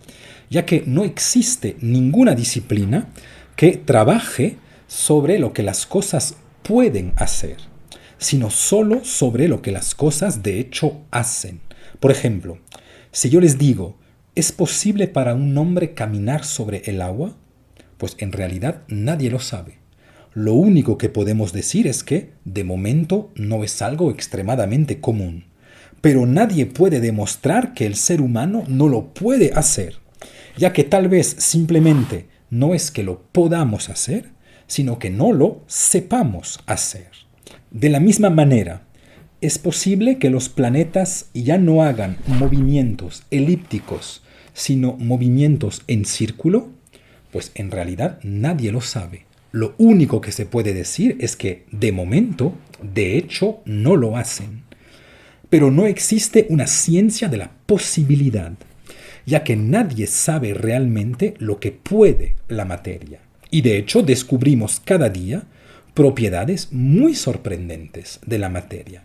Ya que no existe ninguna disciplina que trabaje sobre lo que las cosas pueden hacer, sino solo sobre lo que las cosas de hecho hacen. Por ejemplo, si yo les digo, ¿es posible para un hombre caminar sobre el agua? Pues en realidad nadie lo sabe. Lo único que podemos decir es que, de momento, no es algo extremadamente común. Pero nadie puede demostrar que el ser humano no lo puede hacer, ya que tal vez simplemente no es que lo podamos hacer, sino que no lo sepamos hacer. De la misma manera, ¿es posible que los planetas ya no hagan movimientos elípticos, sino movimientos en círculo? Pues en realidad nadie lo sabe. Lo único que se puede decir es que, de momento, de hecho, no lo hacen. Pero no existe una ciencia de la posibilidad, ya que nadie sabe realmente lo que puede la materia. Y de hecho descubrimos cada día propiedades muy sorprendentes de la materia.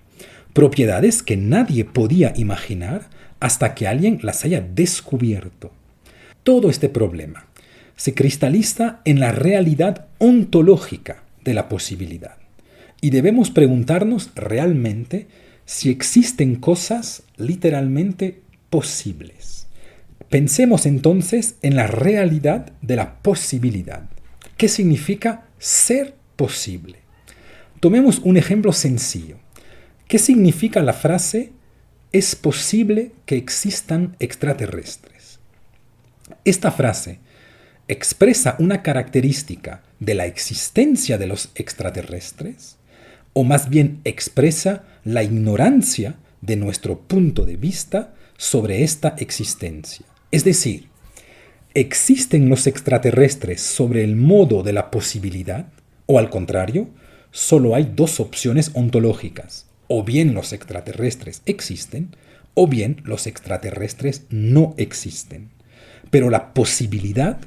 Propiedades que nadie podía imaginar hasta que alguien las haya descubierto. Todo este problema se cristaliza en la realidad ontológica de la posibilidad. Y debemos preguntarnos realmente si existen cosas literalmente posibles. Pensemos entonces en la realidad de la posibilidad. ¿Qué significa ser posible? Tomemos un ejemplo sencillo. ¿Qué significa la frase «es posible que existan extraterrestres»? Esta frase expresa una característica de la existencia de los extraterrestres, o más bien expresa la ignorancia de nuestro punto de vista sobre esta existencia. Es decir, ¿existen los extraterrestres sobre el modo de la posibilidad? O al contrario, solo hay dos opciones ontológicas. O bien los extraterrestres existen, o bien los extraterrestres no existen. Pero la posibilidad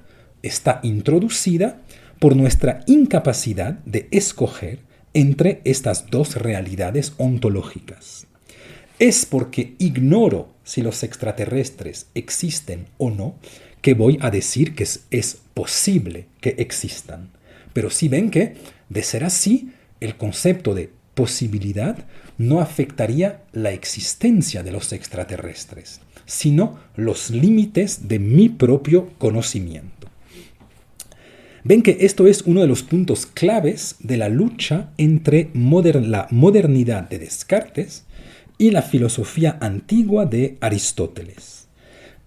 está introducida por nuestra incapacidad de escoger entre estas dos realidades ontológicas. Es porque ignoro si los extraterrestres existen o no que voy a decir que es posible que existan. Pero si ven que, de ser así, el concepto de posibilidad no afectaría la existencia de los extraterrestres, sino los límites de mi propio conocimiento. Ven que esto es uno de los puntos claves de la lucha entre la modernidad de Descartes y la filosofía antigua de Aristóteles.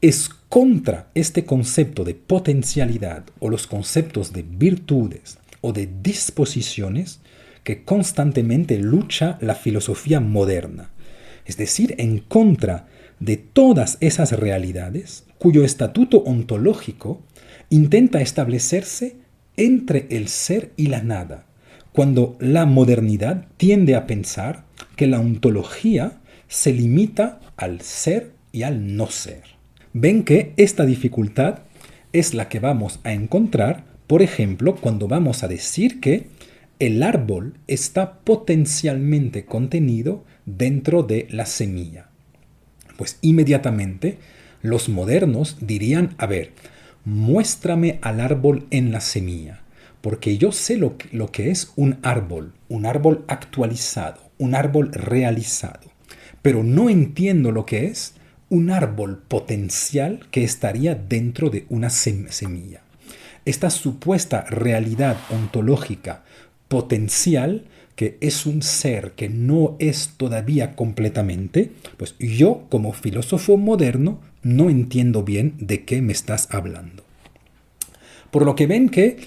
Es contra este concepto de potencialidad o los conceptos de virtudes o de disposiciones que constantemente lucha la filosofía moderna, es decir, en contra de todas esas realidades cuyo estatuto ontológico intenta establecerse entre el ser y la nada, cuando la modernidad tiende a pensar que la ontología se limita al ser y al no ser. Ven que esta dificultad es la que vamos a encontrar, por ejemplo, cuando vamos a decir que el árbol está potencialmente contenido dentro de la semilla. Pues inmediatamente los modernos dirían, a ver, muéstrame al árbol en la semilla, porque yo sé lo que es un árbol actualizado, un árbol realizado, pero no entiendo lo que es un árbol potencial que estaría dentro de una semilla. Esta supuesta realidad ontológica potencial, que es un ser que no es todavía completamente, pues yo como filósofo moderno no entiendo bien de qué me estás hablando. Por lo que ven que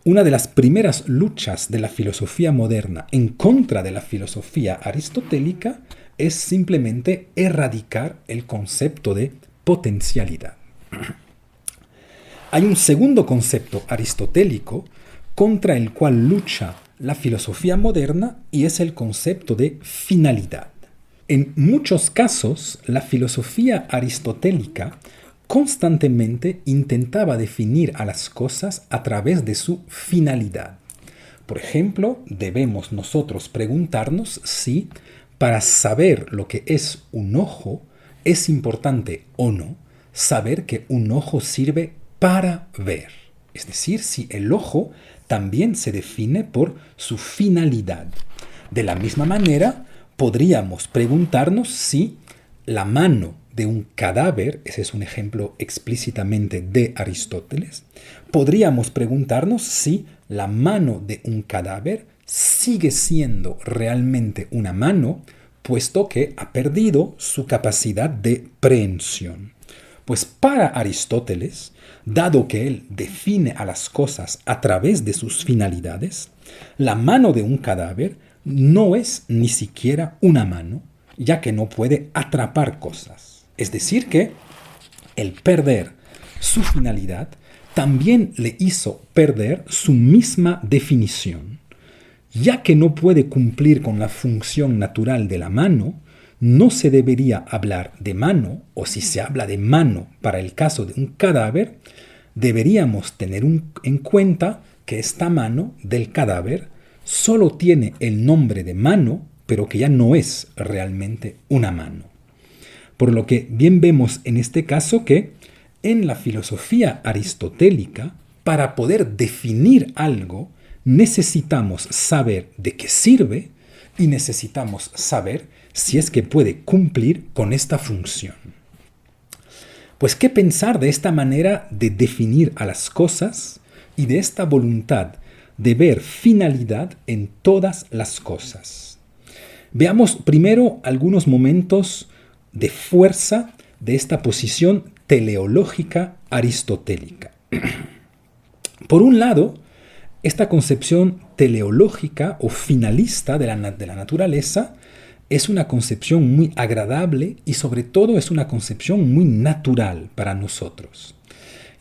una de las primeras luchas de la filosofía moderna en contra de la filosofía aristotélica es simplemente erradicar el concepto de potencialidad. Hay un segundo concepto aristotélico contra el cual lucha la filosofía moderna y es el concepto de finalidad. En muchos casos, la filosofía aristotélica constantemente intentaba definir a las cosas a través de su finalidad. Por ejemplo, debemos nosotros preguntarnos si, para saber lo que es un ojo, es importante o no saber que un ojo sirve para ver. Es decir, si el ojo también se define por su finalidad. De la misma manera, podríamos preguntarnos si la mano de un cadáver, ese es un ejemplo explícitamente de Aristóteles, podríamos preguntarnos si la mano de un cadáver sigue siendo realmente una mano, puesto que ha perdido su capacidad de prehensión. Pues para Aristóteles, dado que él define a las cosas a través de sus finalidades, la mano de un cadáver no es ni siquiera una mano, ya que no puede atrapar cosas. Es decir que el perder su finalidad también le hizo perder su misma definición. Ya que no puede cumplir con la función natural de la mano, no se debería hablar de mano, o si se habla de mano para el caso de un cadáver, deberíamos tener en cuenta que esta mano del cadáver solo tiene el nombre de mano, pero que ya no es realmente una mano. Por lo que bien vemos en este caso que en la filosofía aristotélica, para poder definir algo, necesitamos saber de qué sirve y necesitamos saber si es que puede cumplir con esta función. Pues, ¿qué pensar de esta manera de definir a las cosas y de esta voluntad de ver finalidad en todas las cosas? Veamos primero algunos momentos de fuerza de esta posición teleológica aristotélica. Por un lado, esta concepción teleológica o finalista de la naturaleza es una concepción muy agradable y sobre todo es una concepción muy natural para nosotros,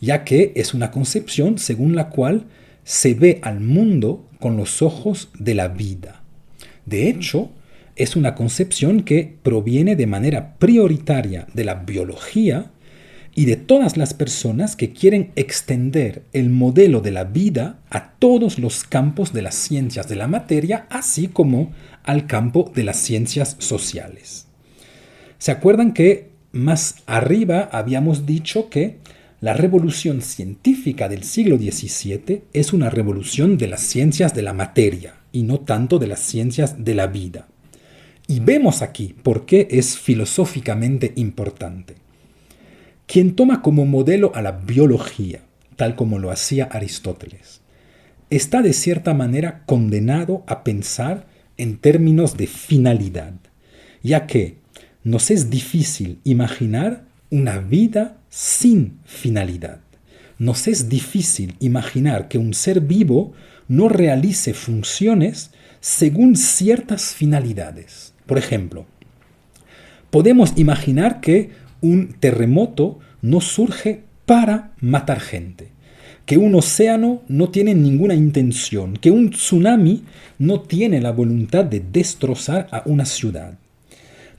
ya que es una concepción según la cual se ve al mundo con los ojos de la vida. De hecho, es una concepción que proviene de manera prioritaria de la biología y de todas las personas que quieren extender el modelo de la vida a todos los campos de las ciencias de la materia, así como al campo de las ciencias sociales. ¿Se acuerdan que más arriba habíamos dicho que la revolución científica del siglo XVII es una revolución de las ciencias de la materia y no tanto de las ciencias de la vida? Y vemos aquí por qué es filosóficamente importante. Quien toma como modelo a la biología, tal como lo hacía Aristóteles, está de cierta manera condenado a pensar en términos de finalidad, ya que nos es difícil imaginar una vida sin finalidad. Nos es difícil imaginar que un ser vivo no realice funciones según ciertas finalidades. Por ejemplo, Podemos imaginar que un terremoto no surge para matar gente, que un océano no tiene ninguna intención, que un tsunami no tiene la voluntad de destrozar a una ciudad.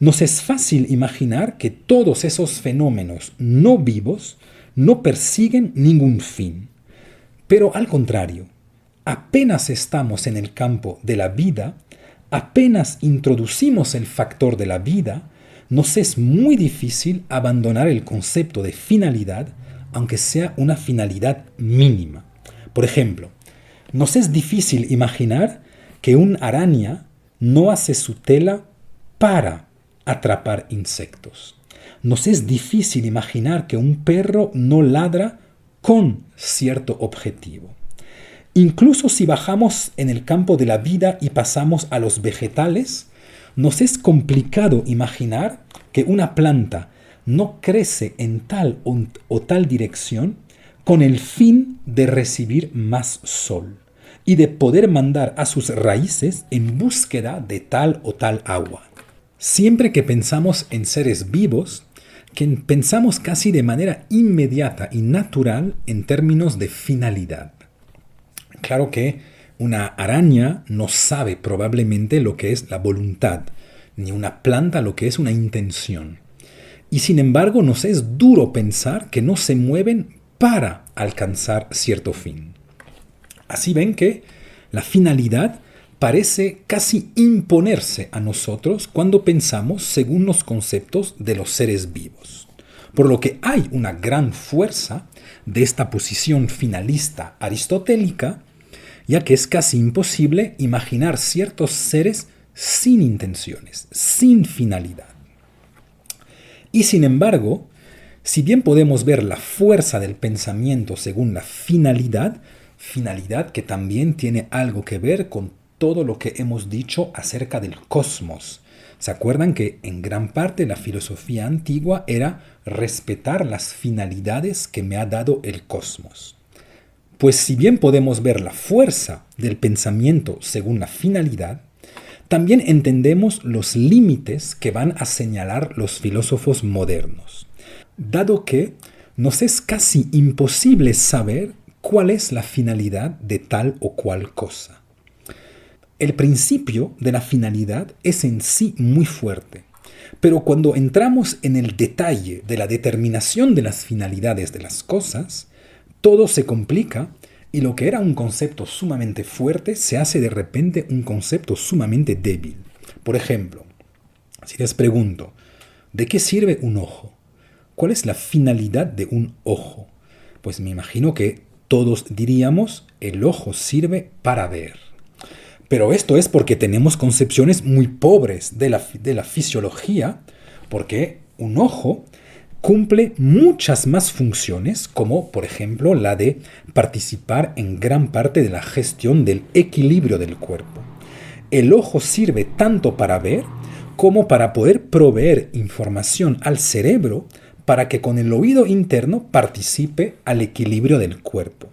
Nos es fácil imaginar que todos esos fenómenos no vivos no persiguen ningún fin. Pero al contrario, apenas estamos en el campo de la vida, apenas introducimos el factor de la vida, nos es muy difícil abandonar el concepto de finalidad, aunque sea una finalidad mínima. Por ejemplo, nos es difícil imaginar que una araña no hace su tela para atrapar insectos. Nos es difícil imaginar que un perro no ladra con cierto objetivo. Incluso si bajamos en el campo de la vida y pasamos a los vegetales, nos es complicado imaginar que una planta no crece en tal o tal dirección con el fin de recibir más sol y de poder mandar a sus raíces en búsqueda de tal o tal agua. Siempre que pensamos en seres vivos, que pensamos casi de manera inmediata y natural en términos de finalidad. Claro que una araña no sabe probablemente lo que es la voluntad, ni una planta lo que es una intención. Y sin embargo nos es duro pensar que no se mueven para alcanzar cierto fin. Así ven que la finalidad parece casi imponerse a nosotros cuando pensamos según los conceptos de los seres vivos. Por lo que hay una gran fuerza de esta posición finalista aristotélica, ya que es casi imposible imaginar ciertos seres sin intenciones, sin finalidad. Y sin embargo, si bien podemos ver la fuerza del pensamiento según la finalidad que también tiene algo que ver con todo lo que hemos dicho acerca del cosmos. ¿Se acuerdan que en gran parte la filosofía antigua era respetar las finalidades que me ha dado el cosmos? Pues si bien podemos ver la fuerza del pensamiento según la finalidad, también entendemos los límites que van a señalar los filósofos modernos, dado que nos es casi imposible saber cuál es la finalidad de tal o cual cosa. El principio de la finalidad es en sí muy fuerte, pero cuando entramos en el detalle de la determinación de las finalidades de las cosas, todo se complica y lo que era un concepto sumamente fuerte se hace de repente un concepto sumamente débil. Por ejemplo, si les pregunto, ¿de qué sirve un ojo? ¿Cuál es la finalidad de un ojo? Pues me imagino que todos diríamos, el ojo sirve para ver. Pero esto es porque tenemos concepciones muy pobres de la fisiología, porque un ojo cumple muchas más funciones, como por ejemplo la de participar en gran parte de la gestión del equilibrio del cuerpo. El ojo sirve tanto para ver como para poder proveer información al cerebro para que con el oído interno participe al equilibrio del cuerpo.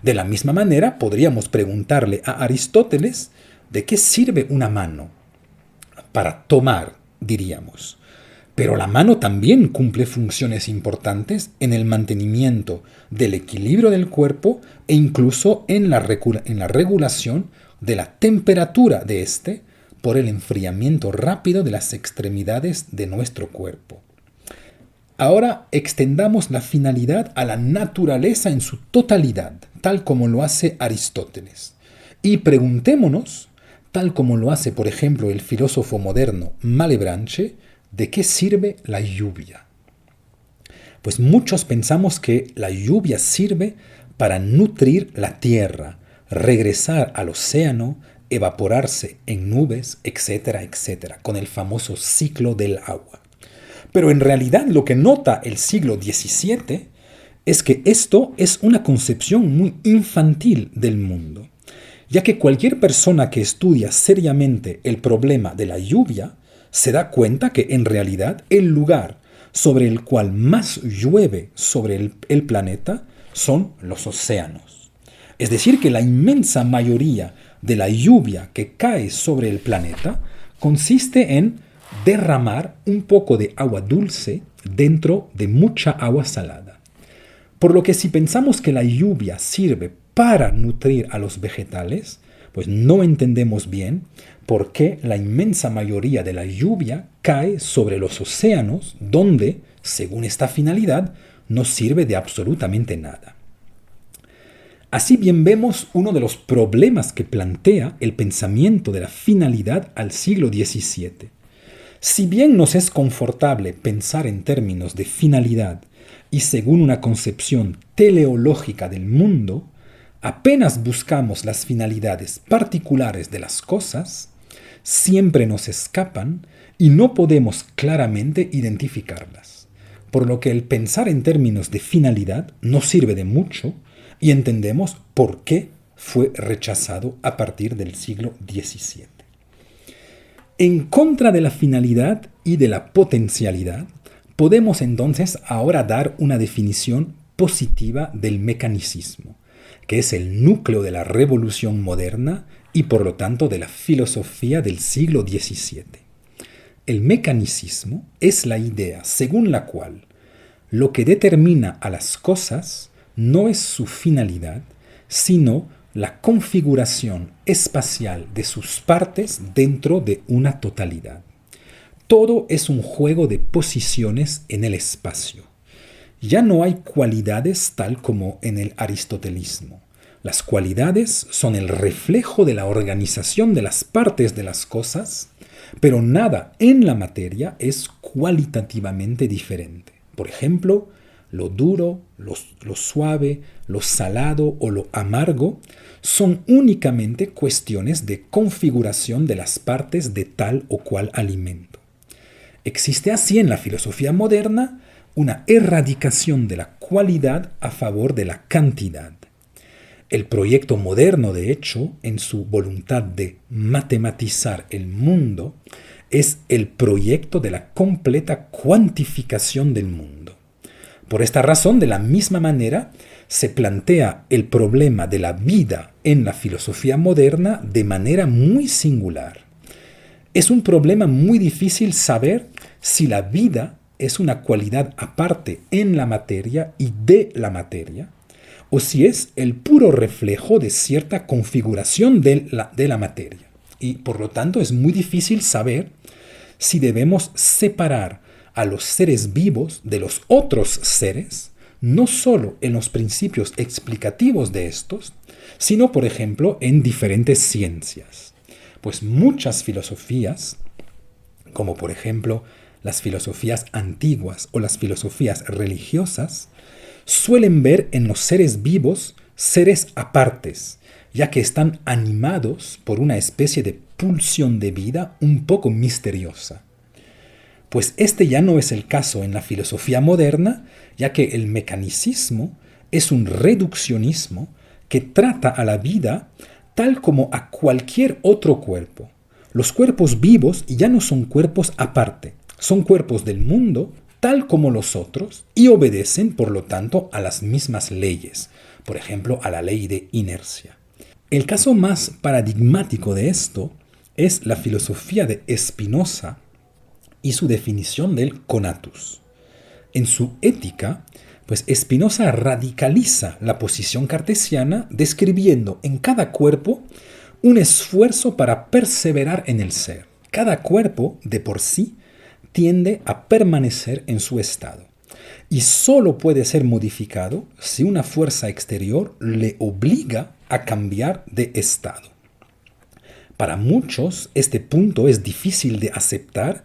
De la misma manera, podríamos preguntarle a Aristóteles ¿de qué sirve una mano? Para tomar, diríamos. Pero la mano también cumple funciones importantes en el mantenimiento del equilibrio del cuerpo e incluso en la regulación de la temperatura de éste por el enfriamiento rápido de las extremidades de nuestro cuerpo. Ahora extendamos la finalidad a la naturaleza en su totalidad, tal como lo hace Aristóteles. Y preguntémonos, tal como lo hace por ejemplo el filósofo moderno Malebranche, ¿de qué sirve la lluvia? Pues muchos pensamos que la lluvia sirve para nutrir la tierra, regresar al océano, evaporarse en nubes, etcétera, etcétera, con el famoso ciclo del agua. Pero en realidad lo que nota el siglo XVII es que esto es una concepción muy infantil del mundo, ya que cualquier persona que estudia seriamente el problema de la lluvia se da cuenta que en realidad el lugar sobre el cual más llueve sobre el planeta son los océanos. Es decir, que la inmensa mayoría de la lluvia que cae sobre el planeta consiste en derramar un poco de agua dulce dentro de mucha agua salada. Por lo que si pensamos que la lluvia sirve para nutrir a los vegetales, pues no entendemos bien por qué la inmensa mayoría de la lluvia cae sobre los océanos, donde, según esta finalidad, no sirve de absolutamente nada. Así bien vemos uno de los problemas que plantea el pensamiento de la finalidad al siglo XVII. Si bien nos es confortable pensar en términos de finalidad y según una concepción teleológica del mundo, apenas buscamos las finalidades particulares de las cosas, siempre nos escapan y no podemos claramente identificarlas, por lo que el pensar en términos de finalidad no sirve de mucho y entendemos por qué fue rechazado a partir del siglo XVII. En contra de la finalidad y de la potencialidad, podemos entonces ahora dar una definición positiva del mecanicismo, que es el núcleo de la revolución moderna y por lo tanto de la filosofía del siglo XVII. El mecanicismo es la idea según la cual lo que determina a las cosas no es su finalidad, sino la configuración espacial de sus partes dentro de una totalidad. Todo es un juego de posiciones en el espacio. Ya no hay cualidades tal como en el aristotelismo. Las cualidades son el reflejo de la organización de las partes de las cosas, pero nada en la materia es cualitativamente diferente. Por ejemplo, lo duro, lo suave, lo salado o lo amargo son únicamente cuestiones de configuración de las partes de tal o cual alimento. Existe así en la filosofía moderna una erradicación de la cualidad a favor de la cantidad. El proyecto moderno, de hecho, en su voluntad de matematizar el mundo, es el proyecto de la completa cuantificación del mundo. Por esta razón, de la misma manera, se plantea el problema de la vida en la filosofía moderna de manera muy singular. Es un problema muy difícil saber si la vida es una cualidad aparte en la materia y de la materia, o si es el puro reflejo de cierta configuración de la materia. Y por lo tanto es muy difícil saber si debemos separar a los seres vivos de los otros seres, no solo en los principios explicativos de estos, sino, por ejemplo, en diferentes ciencias. Pues muchas filosofías, como por ejemplo las filosofías antiguas o las filosofías religiosas, suelen ver en los seres vivos seres apartes, ya que están animados por una especie de pulsión de vida un poco misteriosa. Pues este ya no es el caso en la filosofía moderna, ya que el mecanicismo es un reduccionismo que trata a la vida tal como a cualquier otro cuerpo. Los cuerpos vivos ya no son cuerpos aparte, son cuerpos del mundo tal como los otros y obedecen, por lo tanto, a las mismas leyes, por ejemplo, a la ley de inercia. El caso más paradigmático de esto es la filosofía de Spinoza y su definición del conatus. En su Ética, pues Spinoza radicaliza la posición cartesiana describiendo en cada cuerpo un esfuerzo para perseverar en el ser. Cada cuerpo, de por sí, tiende a permanecer en su estado y solo puede ser modificado si una fuerza exterior le obliga a cambiar de estado. Para muchos, este punto es difícil de aceptar,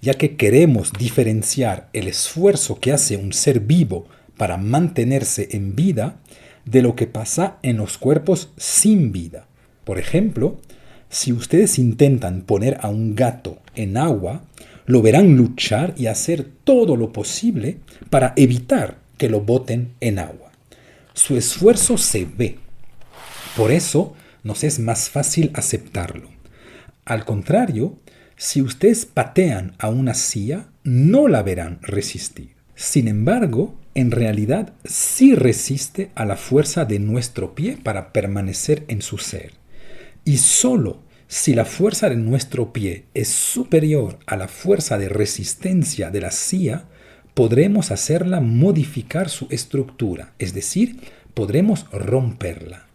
ya que queremos diferenciar el esfuerzo que hace un ser vivo para mantenerse en vida de lo que pasa en los cuerpos sin vida. Por ejemplo, si ustedes intentan poner a un gato en agua, lo verán luchar y hacer todo lo posible para evitar que lo boten en agua. Su esfuerzo se ve. Por eso nos es más fácil aceptarlo. Al contrario, si ustedes patean a una silla, no la verán resistir. Sin embargo, en realidad sí resiste a la fuerza de nuestro pie para permanecer en su ser. Y solo si la fuerza de nuestro pie es superior a la fuerza de resistencia de la silla, podremos hacerla modificar su estructura, es decir, podremos romperla.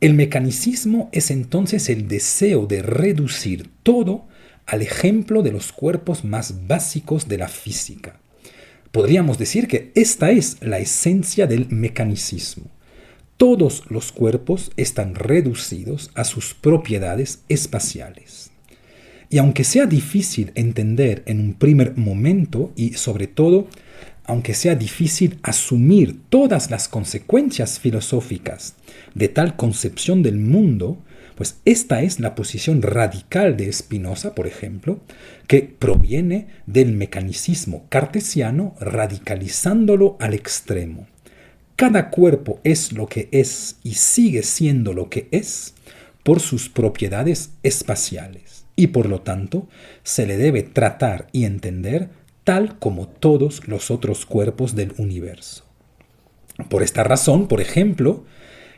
El mecanicismo es entonces el deseo de reducir todo al ejemplo de los cuerpos más básicos de la física. Podríamos decir que esta es la esencia del mecanicismo. Todos los cuerpos están reducidos a sus propiedades espaciales. Y aunque sea difícil entender en un primer momento y sobre todo, aunque sea difícil asumir todas las consecuencias filosóficas de tal concepción del mundo, pues esta es la posición radical de Spinoza, por ejemplo, que proviene del mecanicismo cartesiano radicalizándolo al extremo. Cada cuerpo es lo que es y sigue siendo lo que es por sus propiedades espaciales y por lo tanto se le debe tratar y entender tal como todos los otros cuerpos del universo. Por esta razón, por ejemplo,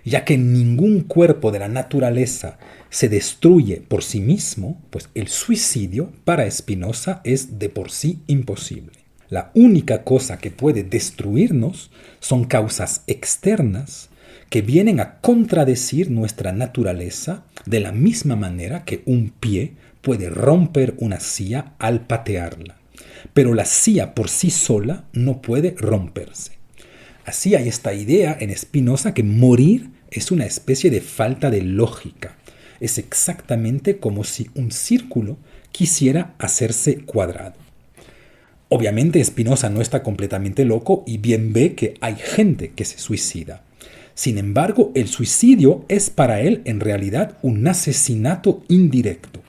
ya que ningún cuerpo de la naturaleza se destruye por sí mismo, pues el suicidio para Spinoza es de por sí imposible. La única cosa que puede destruirnos son causas externas que vienen a contradecir nuestra naturaleza de la misma manera que un pie puede romper una silla al patearla. Pero la silla por sí sola no puede romperse. Así hay esta idea en Spinoza que morir es una especie de falta de lógica. Es exactamente como si un círculo quisiera hacerse cuadrado. Obviamente Spinoza no está completamente loco y bien ve que hay gente que se suicida. Sin embargo, el suicidio es para él en realidad un asesinato indirecto.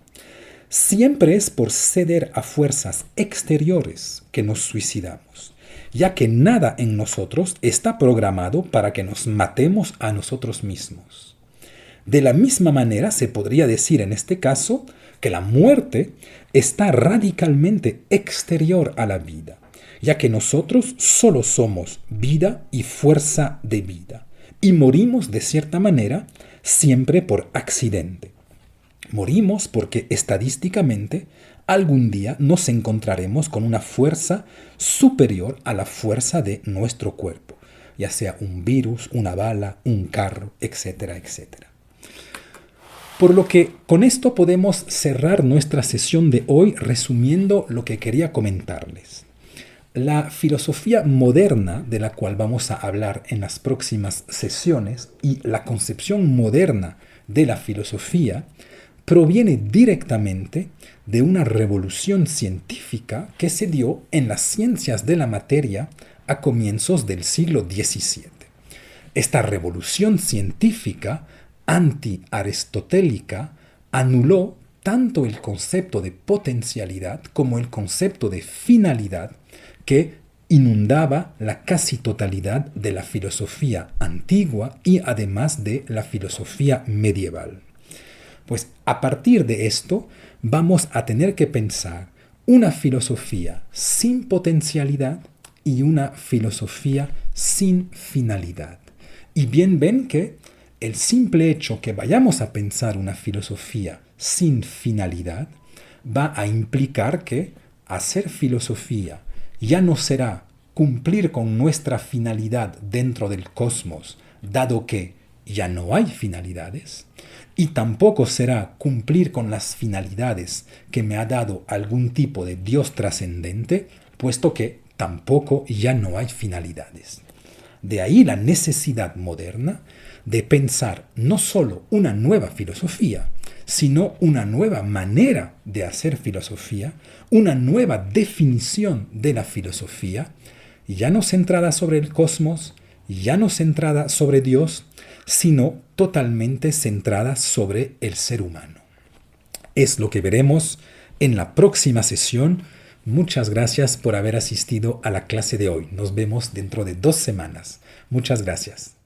Siempre es por ceder a fuerzas exteriores que nos suicidamos, ya que nada en nosotros está programado para que nos matemos a nosotros mismos. De la misma manera se podría decir en este caso que la muerte está radicalmente exterior a la vida, ya que nosotros solo somos vida y fuerza de vida, y morimos de cierta manera siempre por accidente. Morimos porque estadísticamente algún día nos encontraremos con una fuerza superior a la fuerza de nuestro cuerpo, ya sea un virus, una bala, un carro, etcétera, etcétera. Por lo que con esto podemos cerrar nuestra sesión de hoy resumiendo lo que quería comentarles. La filosofía moderna de la cual vamos a hablar en las próximas sesiones y la concepción moderna de la filosofía proviene directamente de una revolución científica que se dio en las ciencias de la materia a comienzos del siglo XVII. Esta revolución científica anti-aristotélica anuló tanto el concepto de potencialidad como el concepto de finalidad que inundaba la casi totalidad de la filosofía antigua y además de la filosofía medieval. Pues a partir de esto vamos a tener que pensar una filosofía sin potencialidad y una filosofía sin finalidad. Y bien ven que el simple hecho que vayamos a pensar una filosofía sin finalidad va a implicar que hacer filosofía ya no será cumplir con nuestra finalidad dentro del cosmos, dado que ya no hay finalidades, y tampoco será cumplir con las finalidades que me ha dado algún tipo de Dios trascendente, puesto que tampoco ya no hay finalidades. De ahí la necesidad moderna de pensar no solo una nueva filosofía, sino una nueva manera de hacer filosofía, una nueva definición de la filosofía, ya no centrada sobre el cosmos, ya no centrada sobre Dios, sino totalmente centrada sobre el ser humano. Es lo que veremos en la próxima sesión. Muchas gracias por haber asistido a la clase de hoy. Nos vemos dentro de 2 semanas. Muchas gracias.